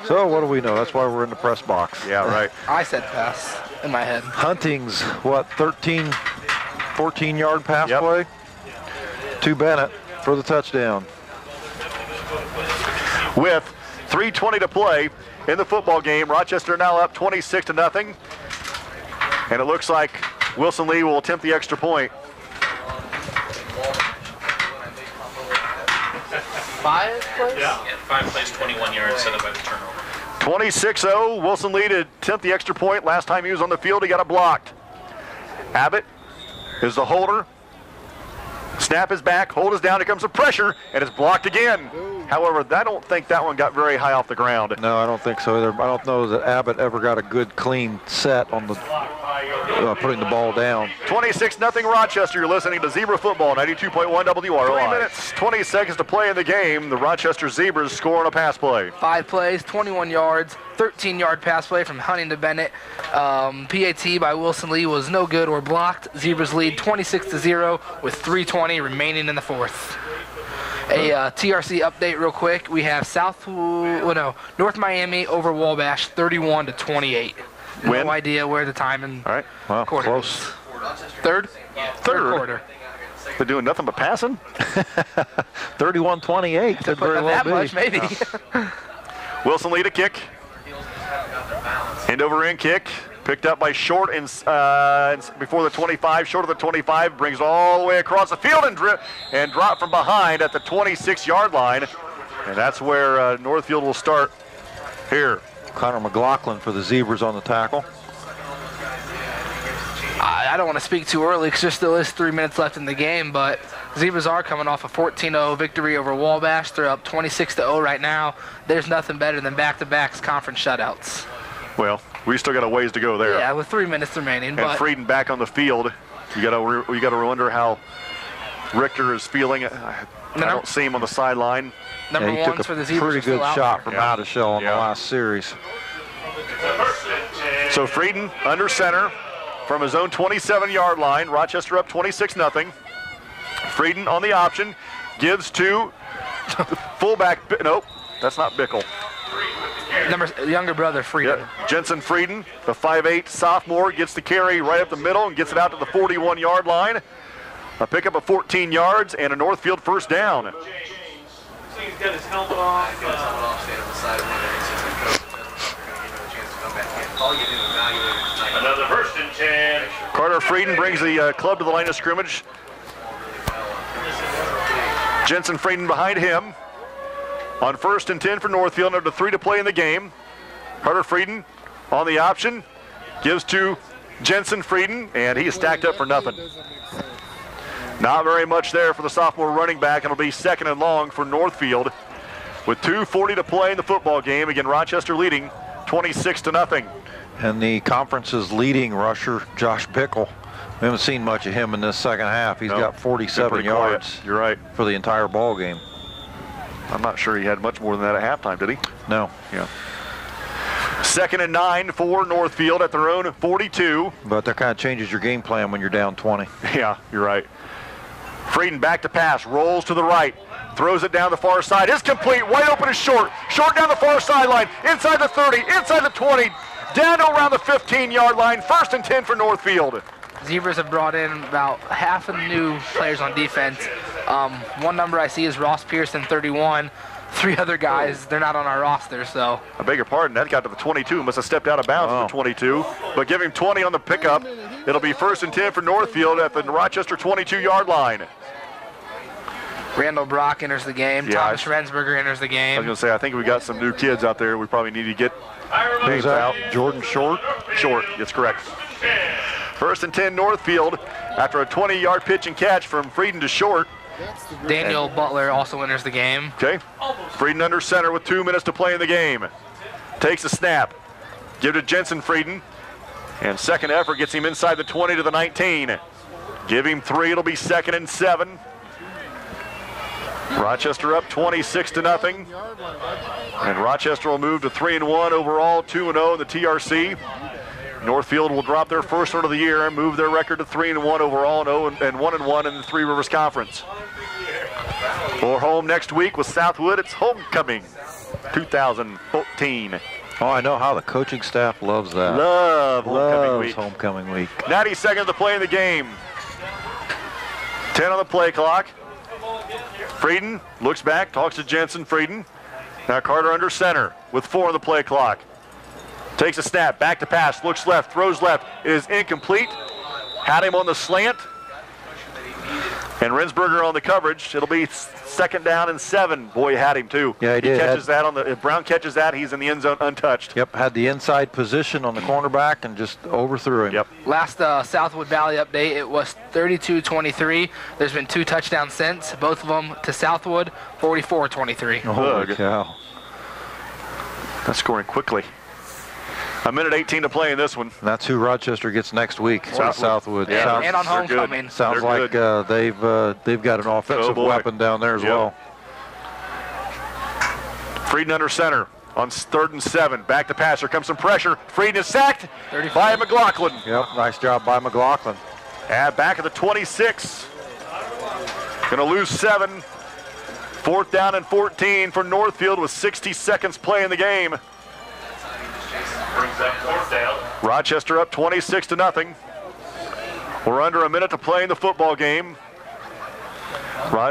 So what do we know? That's why we're in the press box. Yeah, right. I said pass in my head. Hunting's, what, 14-yard pass Yep. play to Bennett for the touchdown. With 3:20 to play in the football game, Rochester now up 26-0. And it looks like Wilson Lee will attempt the extra point. 5 plays? Yeah, 5 plays, 21 yards, set up by the turnover. 26-0, Wilson Lee to attempt the extra point. Last time he was on the field, he got it blocked. Abbott is the holder. Snap is back, hold is down, here comes the pressure, and it's blocked again. However, I don't think that one got very high off the ground. No, I don't think so either. I don't know that Abbott ever got a good clean set on the putting the ball down. 26-0 Rochester. You're listening to Zebra Football, 92.1 WROI. 3 minutes, 20 seconds to play in the game. The Rochester Zebras score on a pass play. 5 plays, 21 yards, 13-yard pass play from Hunting to Bennett. PAT by Wilson Lee was no good or blocked. Zebras lead 26-0 with 3:20 remaining in the fourth. A TRC update real quick. We have North Miami over Wabash 31-28. Win. No idea where the time and All right. Well, quarter close. is. Third quarter. They're doing nothing but passing. 31-28. Could very well That be. much, maybe. Wilson Lee to kick. End over end kick. Picked up by Short and before the 25. Short of the 25. Brings all the way across the field and drop from behind at the 26-yard line. And that's where Northfield will start here. Connor McLaughlin for the Zebras on the tackle. I don't want to speak too early because there still is 3 minutes left in the game, but Zebras are coming off a 14-0 victory over Wabash. They're up 26-0 right now. There's nothing better than back-to-backs conference shutouts. Well, we still got a ways to go there. Yeah, with 3 minutes remaining. And But Frieden back on the field. You got to wonder how Richter is feeling. I don't see him on the sideline. number Yeah, he ones took for the a Zebras pretty are still good out shot there. from Yeah. out of shell in Yeah. the last series. So Frieden under center from his own 27-yard line. Rochester up 26-0. Frieden on the option. Gives to the fullback. Nope, that's not Bickle. Younger brother, Freedom. Yeah, Jensen Frieden, the 5'8 sophomore, gets the carry right up the middle and gets it out to the 41-yard line. A pickup of 14 yards and a Northfield first down. He's got his helmet off. Another 1st and 10. Carter Frieden brings the club to the line of scrimmage. Jensen Frieden behind him. On 1st and 10 for Northfield, under 3 to play in the game. Carter Frieden on the option, gives to Jensen Frieden, and he is stacked up for nothing. Not very much there for the sophomore running back, and it'll be 2nd and long for Northfield. With 2:40 to play in the football game, again, Rochester leading 26-0. And the conference's leading rusher, Josh Pickle. We haven't seen much of him in this second half. He's got 47 yards. You're right. For the entire ball game. I'm not sure he had much more than that at halftime, did he? No. Yeah. 2nd and 9 for Northfield at their own 42. But that kind of changes your game plan when you're down 20. Yeah, you're right. Frieden back to pass, rolls to the right, throws it down the far side. It's complete, wide open and short. Short down the far sideline, inside the 30, inside the 20, down to around the 15-yard line. 1st and 10 for Northfield. Zebras have brought in about half of the new players on defense. One number I see is Ross Pearson, 31. 3 other guys, they're not on our roster, so. I beg your pardon, that got to the 22. Must have stepped out of bounds at the 22. But give him 20 on the pickup. It'll be 1st and 10 for Northfield at the Rochester 22-yard line. Randall Brock enters the game. Yeah, Thomas Rensberger enters the game. I was going to say, I think we got some new kids out there. We probably need to get names out. Jordan Short? Short, that's correct. 1st and 10 Northfield after a 20-yard pitch and catch from Frieden to Short. Daniel Butler also enters the game. Okay. Frieden under center with 2 minutes to play in the game. Takes a snap. Give to Jensen Frieden. And second effort gets him inside the 20 to the 19. Give him 3. It'll be 2nd and 7. Rochester up 26-0. And Rochester will move to 3-1 overall, 2-0 in the TRC. Northfield will drop their first one of the year and move their record to 3-1 overall and 1-1 in the Three Rivers Conference. For home next week with Southwood, it's homecoming 2014. Oh, I know how the coaching staff loves that. Loves homecoming week. 90 seconds to play in the game. 10 on the play clock. Frieden looks back, talks to Jensen Frieden. Now Carter under center with 4 on the play clock. Takes a snap, back to pass, looks left, throws left. It is incomplete. Had him on the slant. And Rensberger on the coverage. It'll be 2nd down and 7. Boy, had him too. Yeah, he did. Catches that on the. If Brown catches that, he's in the end zone untouched. Yep, had the inside position on the cornerback and just overthrew him. Yep. Last Southwood Valley update, it was 32-23. There's been 2 touchdowns since, both of them to Southwood, 44-23. Holy cow. That's scoring quickly. 1:18 to play in this one. And that's who Rochester gets next week. Southwood. Yeah, and on homecoming. Sounds like they've got an offensive weapon down there as well. Frieden under center on 3rd and 7. Back to pass. Here comes some pressure. Frieden is sacked by McLaughlin. Yep, nice job by McLaughlin. And back at the 26. Going to lose 7. 4th down and 14 for Northfield with 60 seconds play in the game. Brings up 4th down. Rochester up 26-0. We're under a minute to play in the football game.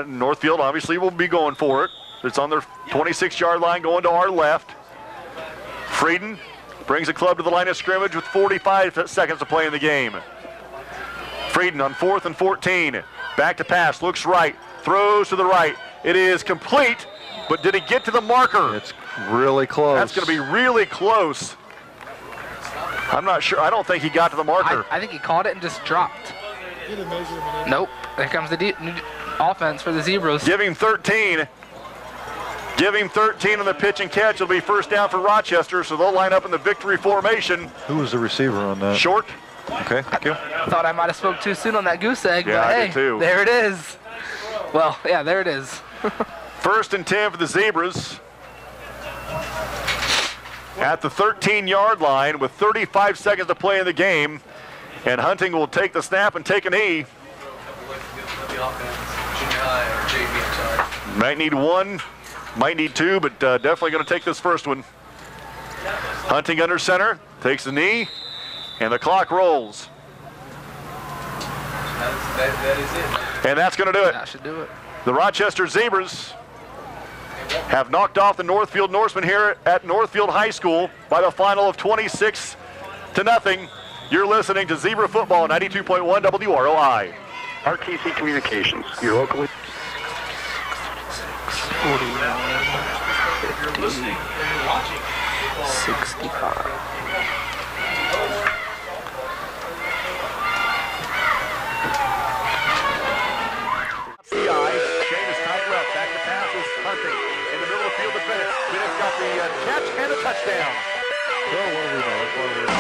Northfield obviously will be going for it. It's on their 26-yard line going to our left. Frieden brings the club to the line of scrimmage with 45 seconds to play in the game. Frieden on 4th and 14. Back to pass, looks right, throws to the right. It is complete, but did he get to the marker? It's really close. That's going to be really close. I'm not sure. I don't think he got to the marker. I think he caught it and just dropped. Nope. There comes the offense for the Zebras. Give him 13. Give him 13 on the pitch and catch. It'll be 1st down for Rochester, so they'll line up in the victory formation. Who was the receiver on that? Short. Okay, thank you. Thought I might have spoke too soon on that goose egg, Yeah, but I hey, did too. there it is. Well, yeah, there it is. 1st and 10 for the Zebras. At the 13-yard line with 35 seconds to play in the game. And Hunting will take the snap and take a knee. Might need 1, might need 2, but definitely going to take this first one. Hunting under center, takes the knee, and the clock rolls. That is it. And that's going to do it. That should do it. The Rochester Zebras have knocked off the Northfield Norsemen here at Northfield High School by the final of 26 0. You're listening to Zebra Football 92.1 WROI. RTC Communications, your local. If you're listening and you're watching football, 65. Seamus tight left, back to passes, hunting in the middle of the field to Bennett. Bennett's got the catch and a touchdown. Well, what do we know?